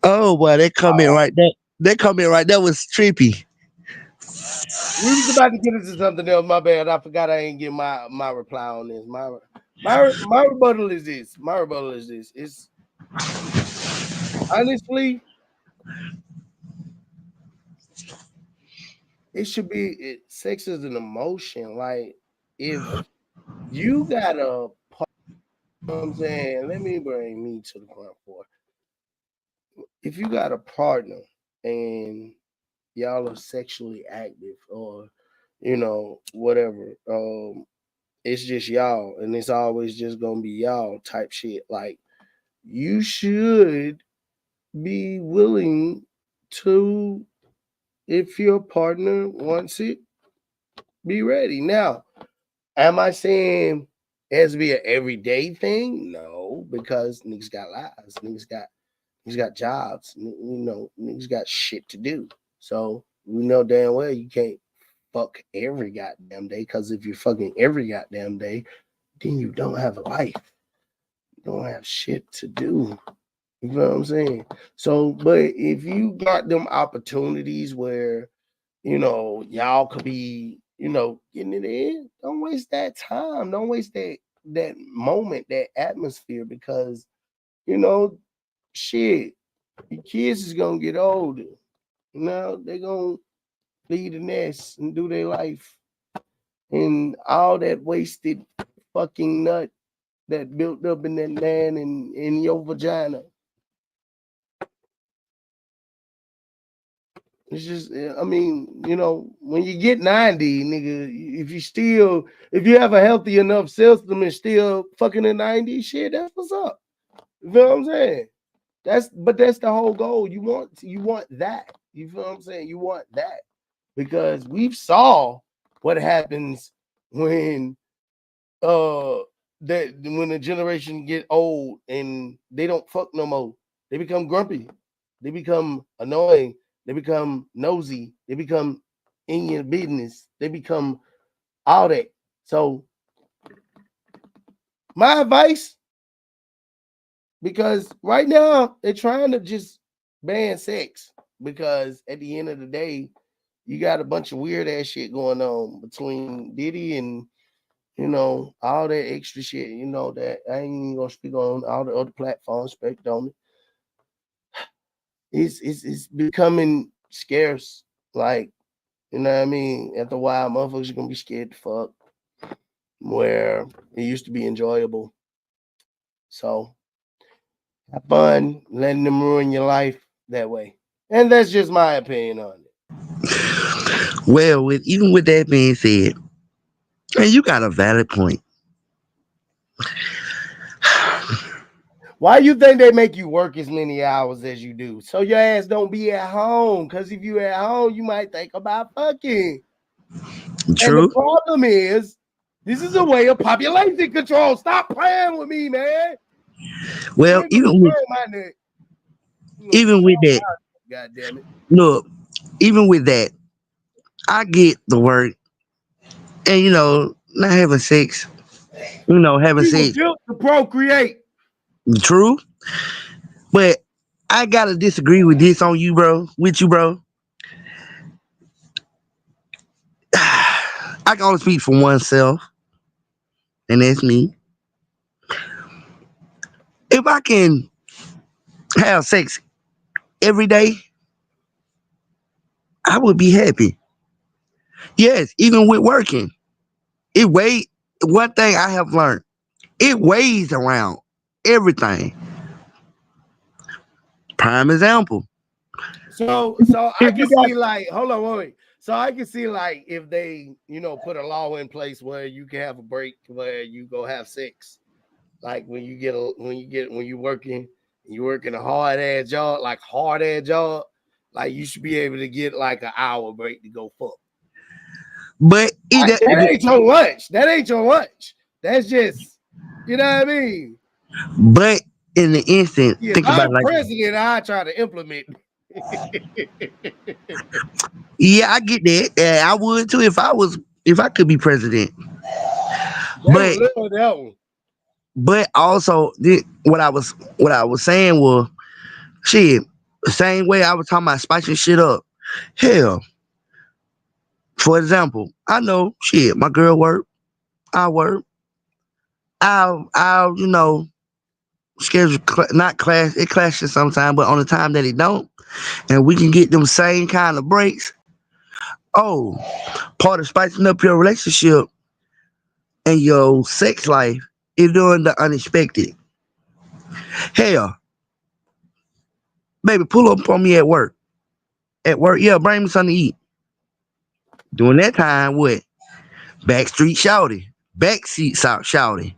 Oh boy, that comment right there. That comment right there was trippy. We was about to get into something else. My bad. I forgot I ain't get my reply on this. My rebuttal is this. My rebuttal is this. It's honestly, it should be. Sex is an emotion. Like if you got a, you know what I'm saying, let me bring me to the point for. If you got a partner and y'all are sexually active or whatever, it's just y'all and it's always just gonna be y'all type shit. Like you should be willing to, if your partner wants it, be ready. Now, am I saying it has to be an everyday thing? No, because niggas got lives, niggas got jobs, niggas got shit to do. So we know damn well you can't fuck every goddamn day, because if you're fucking every goddamn day, then you don't have a life. You don't have shit to do. You know what I'm saying? So, but if you got them opportunities where, y'all could be, getting it in, don't waste that time. Don't waste that moment, that atmosphere, because, shit, your kids is gonna get older. They're gonna leave the nest and do their life. And all that wasted fucking nut that built up in that man and in your vagina. It's just, I mean, when you get 90, nigga, if you have a healthy enough system and still fucking at 90, shit, that's what's up. You feel what I'm saying? That's the whole goal. You want that. You feel what I'm saying? You want that. Because we've saw what happens when when the generation get old and they don't fuck no more. They become grumpy. They become annoying. They become nosy. They become in your business. They become all that. So my advice, because right now they're trying to just ban sex, because at the end of the day, you got a bunch of weird ass shit going on between Diddy and all that extra shit, that I ain't even gonna speak on all the other platforms, spec on it. It's becoming scarce. Like, you know what I mean? After a while, motherfuckers are gonna be scared to fuck. Where it used to be enjoyable. So have fun letting them ruin your life that way. And that's just my opinion on it. Well, even with that being said, and you got a valid point. Why you think they make you work as many hours as you do? So your ass don't be at home. Because if you at home, you might think about fucking. And the True. problem is, this is a way of population control. Stop playing with me, man. You Well, ain't gonna turn my neck. even with that, God damn it. look, even with that, I get the work, and not having sex. Having We were sex. built to procreate. True, but I gotta disagree with this on you, bro. With you, bro. I can only speak for oneself, and that's me. If I can have sex every day, I would be happy. Yes, even with working, it weighs. One thing I have learned, it weighs around everything. Prime example. So I If can you got see, like, hold on, wait. So I can see, like, if they, put a law in place where you can have a break where you go have sex. Like when you working a hard ass job, like you should be able to get like an hour break to go fuck. but either That ain't your lunch. That ain't your lunch. That's just, you know what I mean? but in the instant, If think about it I'm like this. president, I try to implement. Yeah, I get that. Yeah, I would too if I could be president. They But would love that one. also what I was saying was shit. The same way I was talking about spicing shit up. Hell, for example, I know shit. My girl work. I work. I'll schedule not class. It clashes sometimes, but on the time that it don't, and we can get them same kind of breaks. Oh, part of spicing up your relationship and your sex life is doing the unexpected. Hell, baby, pull up on me at work. At work, yeah, bring me something to eat. During that time, what? Backstreet shouty. Backseat shouty.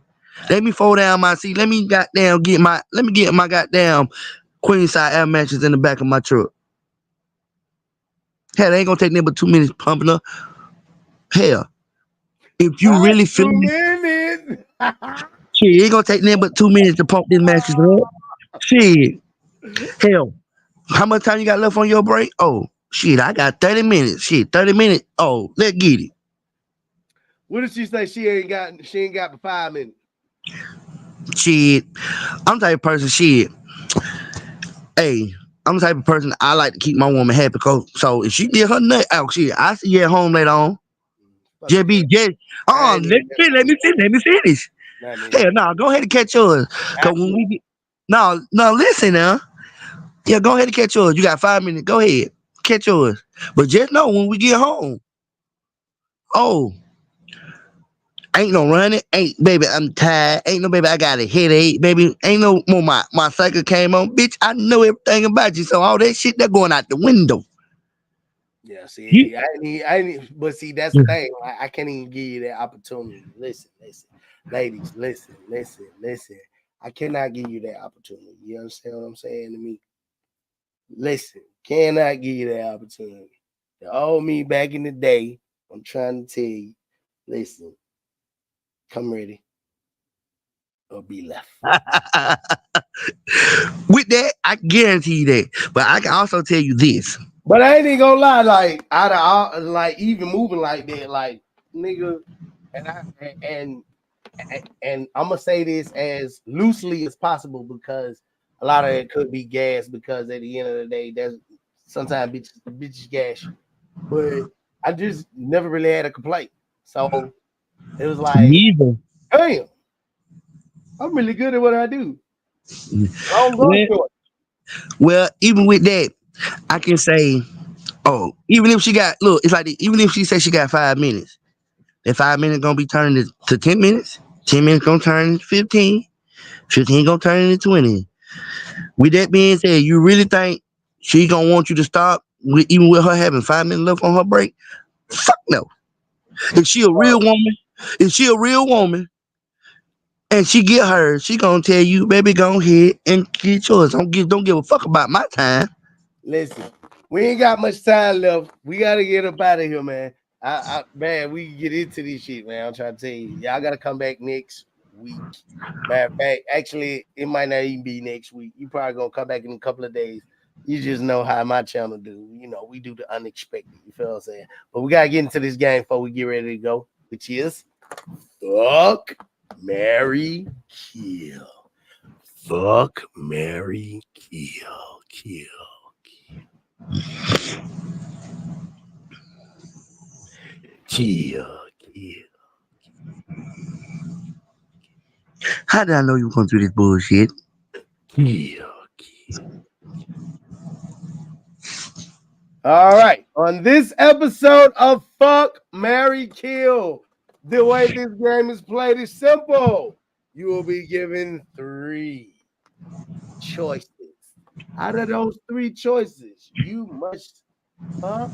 Let me fold down my seat. Let me get my goddamn queen size air mattress in the back of my truck. Hell, it ain't gonna take nothing but 2 minutes pumping up. Hell, if you Not really 2 minutes. shit, it ain't gonna take nothing but 2 minutes to pump this mattress up. Shit. Hell, how much time you got left on your break? Oh, shit, I got 30 minutes. Shit, 30 minutes. Oh, let's get it. What did she say? She ain't got for 5 minutes. Shit. I'm the type of person, shit. Hey, I'm the type of person I like to keep my woman happy. So if she get her nut out, shit, I see you at home later on. Fuck Just be yeah. just I ain't even never let did me finish. Let me finish. that. Not even. Hell no, go ahead and catch yours. Cause when we get no, listen now. Yeah, go ahead and catch yours. You got 5 minutes. Go ahead. Catch yours. But just know when we get home, oh, ain't no running. Ain't baby, I'm tired. Ain't no baby, I got a headache. Baby, ain't no more my cycle came on. Bitch, I know everything about you. So all that shit that going out the window. Yeah, see, You, but see, that's the thing. I can't even give you that opportunity. Listen, ladies, listen. I cannot give you that opportunity. You understand what I'm saying to me? Listen, cannot give you that opportunity. The old me back in the day, I'm trying to tell you, listen, come ready or be left. with that, I guarantee you that. But I can also tell you this. But I ain't even gonna lie, like out of all, like even moving like that, like nigga, and I and I'm gonna say this as loosely as possible because a lot of it could be gas because at the end of the day, there's sometimes bitches gas you. But I just never really had a complaint. So it was like, Neither. damn, I'm really good at what I do. Long or Well, short. well, even with that, I can say, oh, even if she got look, it's like even if she says she got 5 minutes, that 5 minutes gonna be turned to 10 minutes. 10 minutes gonna turn into 15. 15 gonna turn into 20. With that being said, you really think she gonna want you to stop even with her having 5 minutes left on her break? Fuck no. If she a real woman, if she a real woman and she get hers, she gonna tell you, baby, go ahead and get yours. Don't give a fuck about my time. Listen, we ain't got much time left. We gotta get up out of here, man. Man, we can get into this shit, man. I'm trying to tell you, y'all gotta come back next week. Matter of fact, actually, it might not even be next week. You probably gonna come back in a couple of days. You just know how my channel do. You know, we do the unexpected. You feel what I'm saying? But we gotta get into this game before we get ready to go, which is fuck, marry, kill. Fuck, marry, kill. Kill. How did I know you were gonna do this bullshit? Kill. All right. On this episode of Fuck, Marry, Kill, the way this game is played is simple. You will be given 3 choices. Out of those 3 choices, you must fuck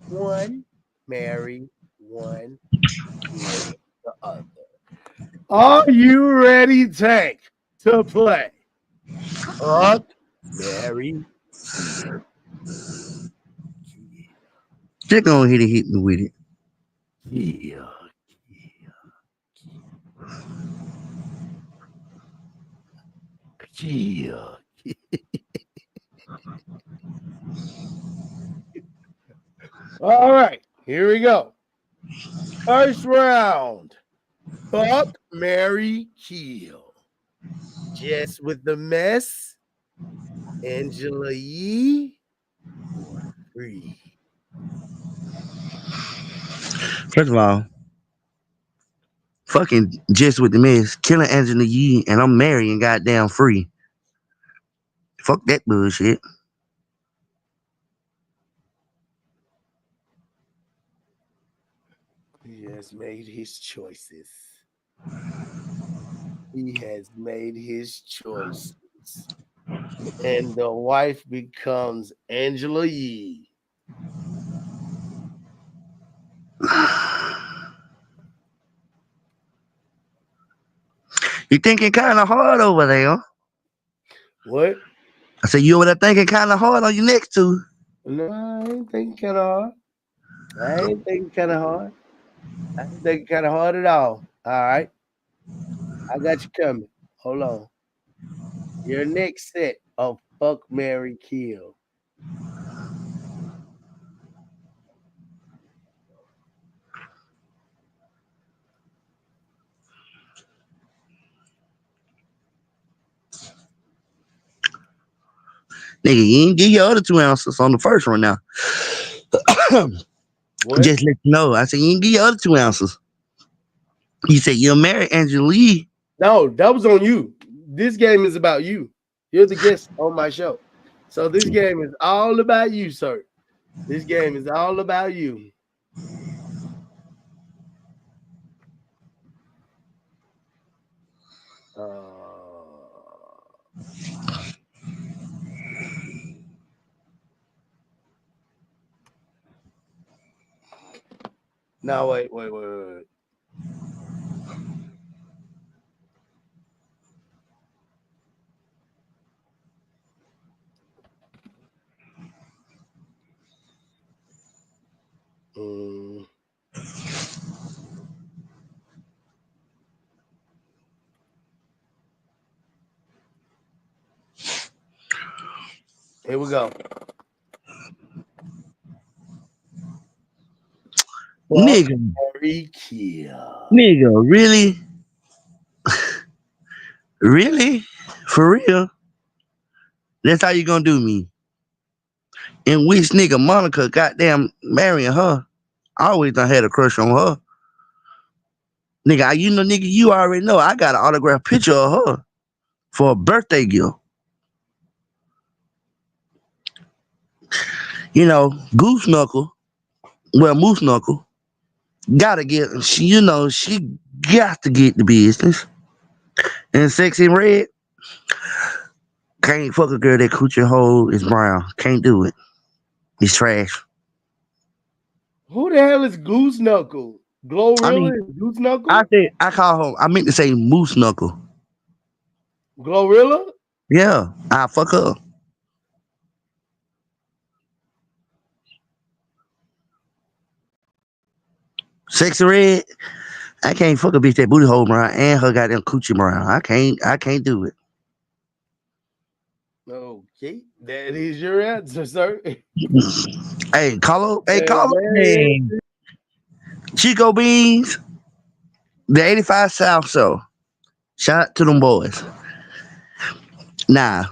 one, marry one, kill the other. Are you ready, Tank, to play? Fuck, marry, kill. Just go ahead and hit me with it. Kill. Kill. All right, here we go. First round. Fuck, marry, kill. Jess with the mess, Angela Yee, or Free. First of all, fucking just with the mess, killing Angela Yee, and I'm marrying goddamn Free. Fuck that bullshit. He has made his choices. He has made his choices. And the wife becomes Angela Yee. You thinking kind of hard over there. What? I said, you over there thinking kind of hard on your next two. No, I ain't thinking kind of hard. I ain't thinking kind of hard. I ain't thinking kind of hard at all. All right. I got you coming. Hold on. Your next set of Fuck, Mary Kill. Nigga, you didn't get your other 2 ounces on the first one now. What? Just let you know. I said, you didn't get your other 2 ounces. You said, you're married Angela Lee. No, that was on you. This game is about you. You're the guest on my show. So this game is all about you, sir. This game is all about you. No, wait. Here we go. Fuck, Nigga, Mary Kill. really? Really? For real? That's how you gonna do me? In which nigga Monica goddamn marrying her? I always done had a crush on her. Nigga, nigga, you already know I got an autographed picture of her for a birthday gift. Goose Knuckle, well, Moose Knuckle, gotta get, she got to get the business. And Sexy Red, can't fuck a girl that coochie hole is brown. Can't do it. It's trash. Who the hell is Goose Knuckle? I Glorilla mean, is Goose Knuckle? I meant to say Moose Knuckle. Glorilla? Yeah, I fuck her. Sexy Red, I can't fuck a bitch that booty hole brown and her goddamn coochie brown. I can't do it. Okay, that is your answer, sir. Hey, Carlo, That hey, Chico Beans, the 85 South Show. Shout out to them boys. Nah,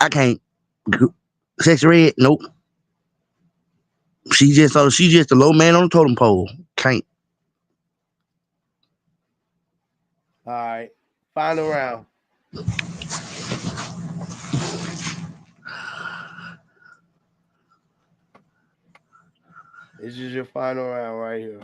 I can't. Sexy Red, nope. She just a low man on the totem pole. Can't. All right, final round. This is your final round right here.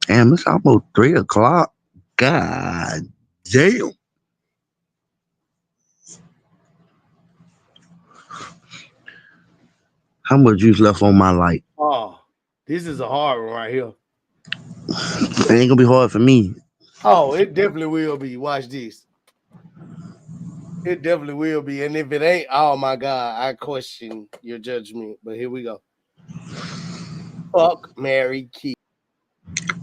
Damn, it's almost 3 o'clock. God damn. How much juice left on my light? Oh, this is a hard one right here. It ain't gonna be hard for me. Oh, it definitely will be. Watch this. It definitely will be. And if it ain't, oh my God, I question your judgment. But here we go. Fuck, Mary, Kill.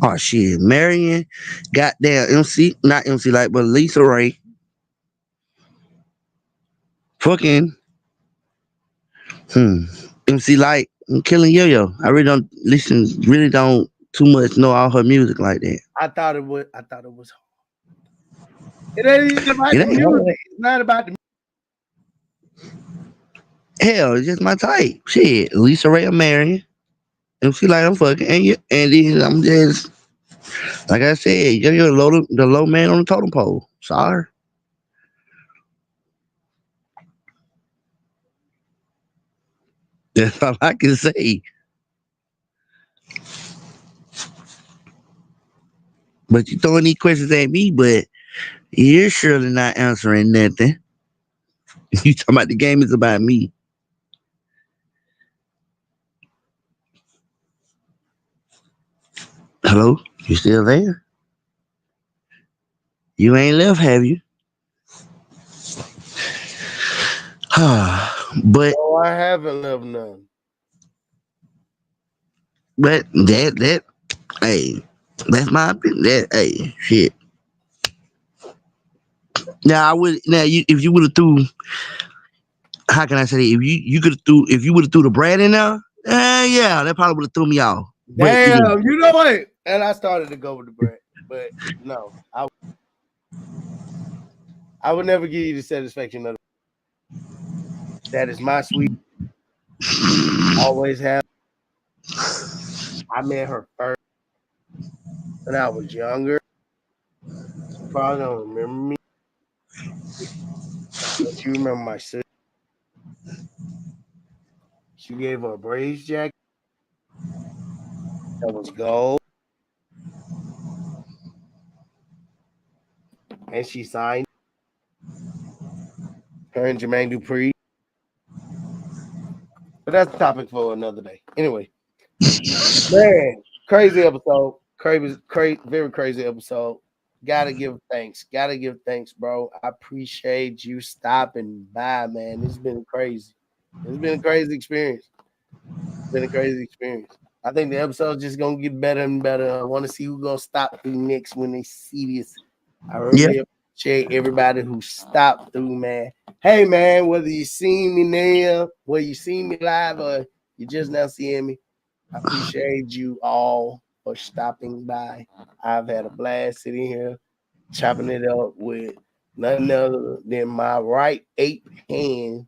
Oh shit, Marion, goddamn MC, not MC Light, but Lisa Ray. Fucking, MC Light, and Killing Yo Yo. I really don't too much know all her music like that. I thought it was. It ain't about It the ain't hard. music. It's not about the. Hell, it's just my type. Shit, Lisa Ray or Marion. MC Light, I'm fucking, and then I'm just like I said, Yo Yo the low man on the totem pole. Sorry. That's all I can say. But you throwing these questions at me, but you're surely not answering nothing. You talking about the game is about me. Hello? You still there? You ain't left, have you? but No, I haven't left none. but that hey, that's my opinion. That hey shit. Now I would now you if you would have threw how can I say that? If you could have threw if you would have threw the Brad in there, yeah, that probably would have threw me off. But yeah. Damn, you know what? And I started to go with the bread, but no, I would never give you the satisfaction of that. Is my sweet. Always have. I met her first when I was younger. You probably don't remember me, but you remember my sister. She gave her a brace jacket that was gold, and she signed her and Jermaine Dupri. But that's the topic for another day. Anyway, man, crazy episode. Crazy, very crazy episode. Gotta give thanks. Gotta give thanks, bro. I appreciate you stopping by, man. It's been crazy. It's been a crazy experience. It's been a crazy experience. I think the episode's just gonna get better and better. I want to see who's gonna stop through next when they see this. I Yeah. really appreciate everybody who stopped through, man. Hey, man, whether you see me now, whether you see me live, or you just now seeing me, I appreciate you all for stopping by. I've had a blast sitting here chopping it up with none other than my right ape hand,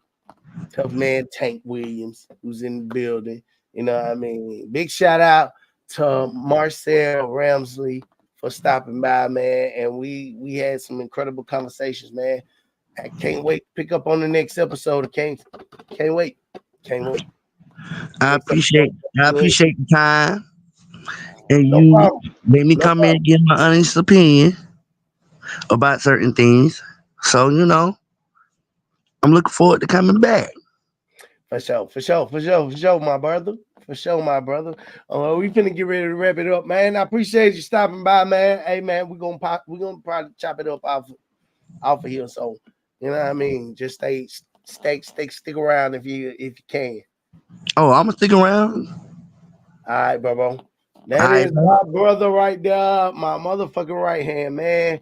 tough man Tank Williams, who's in the building. You know what I mean? Big shout out to Marcel Ramsley for stopping by, man. And we had some incredible conversations, man. I can't wait to pick up on the next episode. Can't wait. Can't wait. I Next appreciate I episode. appreciate the time and No you problem. made me No come in problem. and give my honest opinion about certain things. So, I'm looking forward to coming back. For sure, my brother. For sure, my brother. We finna get ready to wrap it up, man. I appreciate you stopping by, man. Hey, man, we're gonna probably chop it up off of here. So, you know what I mean? Just stick around if you can. Oh, I'm gonna stick around. All right, bro. All That right, is bro. my brother right there, my motherfucking right hand, man.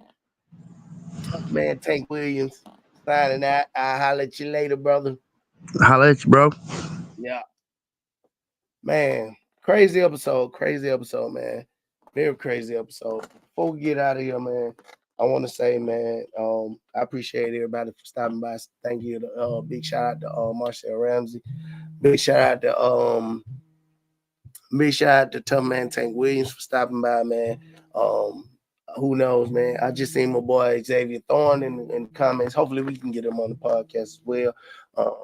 Tough man, Tank Williams. Signing out. I'll holler at you later, brother. Holla at you, bro. Yeah. Man, crazy episode, man. Very crazy episode. Before we get out of here, man, I want to say, man, I appreciate everybody for stopping by. Thank you. Big shout out to Marcel Ramsey. Big shout out to Big shout out to Tough Man Tank Williams for stopping by, man. Um, who knows, man? I just seen my boy Xavier Thorne in the comments. Hopefully, we can get him on the podcast as well. Um,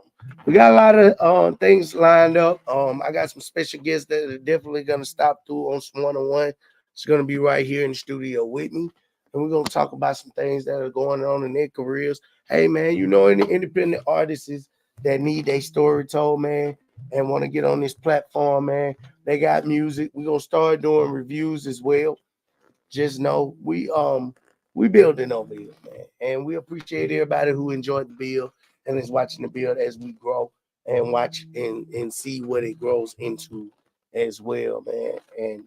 we got a lot of things lined up. I got some special guests that are definitely gonna stop through on some one-on-one. It's gonna be right here in the studio with me, and we're gonna talk about some things that are going on in their careers. Hey, man, any independent artists that need a story told, man, and want to get on this platform, man. They got music. We're gonna start doing reviews as well. Just know we building over here, man. And we appreciate everybody who enjoyed the build and is watching the build as we grow and watch and see what it grows into as well, man. And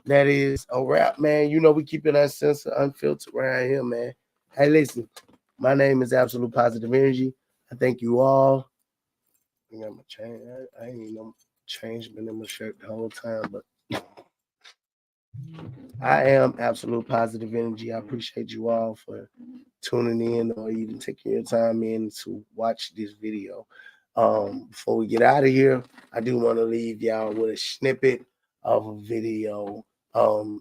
that is a wrap, man. You know we keep it uncensored, unfiltered around here, man. Hey, listen, my name is Absolute Positive Energy. I thank you all. I think I'm gonna change. I ain't even know change been in my shirt the whole time, but I am Absolute Positive Energy. I appreciate you all for tuning in or even taking your time in to watch this video. Before we get out of here, I do want to leave y'all with a snippet of a video.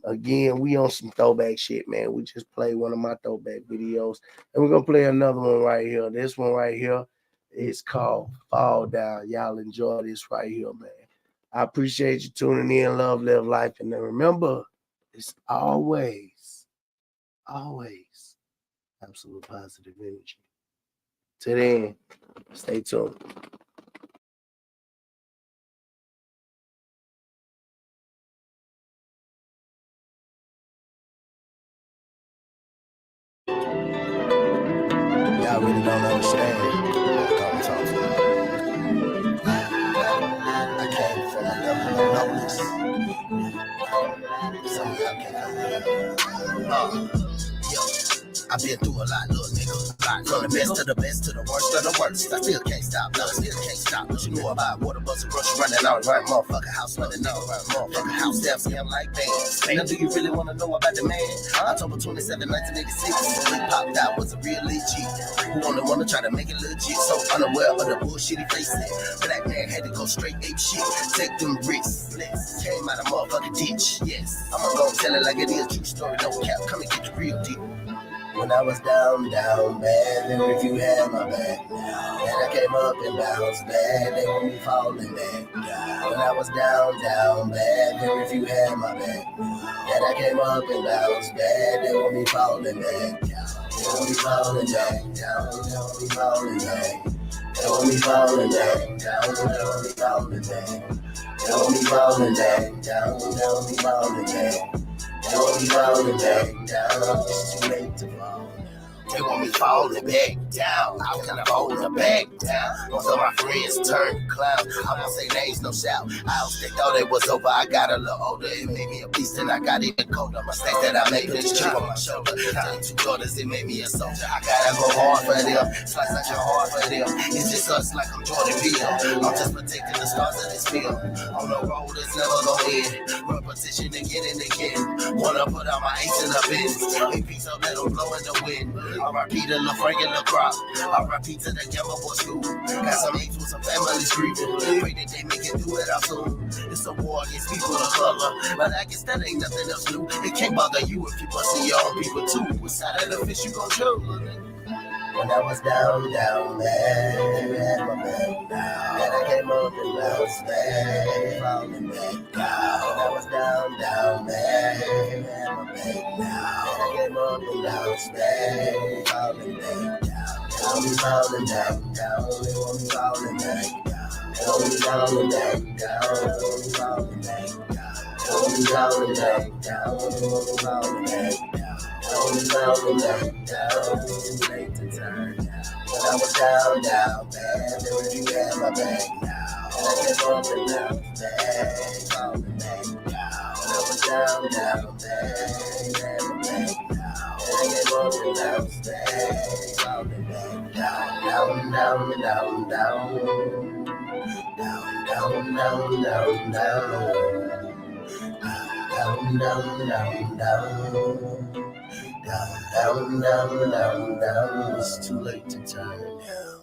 Again, we on some throwback shit, man. We just played one of my throwback videos, and we're gonna play another one right here. This one right here It's called Fall Down. Y'all enjoy this right here, man. I appreciate you tuning in. Love, live life. And then remember, it's always absolute positive energy. Till then, stay tuned. Y'all really don't understand. Come talk to me. I came from a level of lowness. Some of y'all can't comprehend. I've been through a lot, little nigga. From the best to the best to the worst of the worst. I still can't stop, no, I still can't stop. What you know about water bus and rush running out right, motherfucker house running out right, motherfucker house steps him like bands. Now, do you really want to know about the man? October 27, 1986. When he popped out, was a real legit. Who only want to try to make it legit? So unaware of the bullshit he faced it. Black man had to go straight ape shit. Take them risks. Came out of motherfucking ditch. Yes, I'ma go tell it like it is. True story, no cap. Come and get the real deal. When I was down bad, then if you had my back, and I came up and bounced back, they want me falling back. When I was down bad, then if you had my back, and I came up and bounced back, they want me falling back. They want me falling back, down, they want me falling back. They want me falling back, down, they want me falling back. They want me falling back, down, they want me falling back. They want me falling back down, it's too late to fall. They want me falling back down. How can I hold them back down? Most of my friends turned clowns. I won't say names, no shout. They thought it was over. I got a little older. It made me a beast and I got even colder. Mistake that I made, this chip on my shoulder. Turning 2 daughters, it made me a soldier. I gotta go hard for them. Slice out your heart for them. It's just us like I'm Jordan Peele. I'm just protecting the stars of this field. On the road, it's never gonna end. Repetition again and again. Wanna put out my ace in the bins. A.P. so let them blow in the wind. R.I.P. to Lil Frank and Lil Crop. R.I.P. to the Gamma Boy School. Got some apes with some families grieving. Pray that they make it through it out soon. It's a war against people of color, but I guess that ain't nothing else new. It can't bother you if you busting your own people too. What side of the fish you gon' choose? When I was down bad, you had my back down. Then I came up and bounced back, falling back down. When I was down bad, you had my back down. Then I came up and bounced back, falling back down. Now we falling back down, they want me falling back down. They want me falling back down, they want me falling back down. They want me falling back down, they want me falling back down. Only falling back down, it's too late to turn down. When I was down bad, then you had my back now. And I came up and down bad, falling back down. When I was down bad, you had my back now. And I came up and down bad, falling back down, down, down, down, down, down, down, down, down, down, down, down, down. Down, down, down, down, down. It's too late to turn down.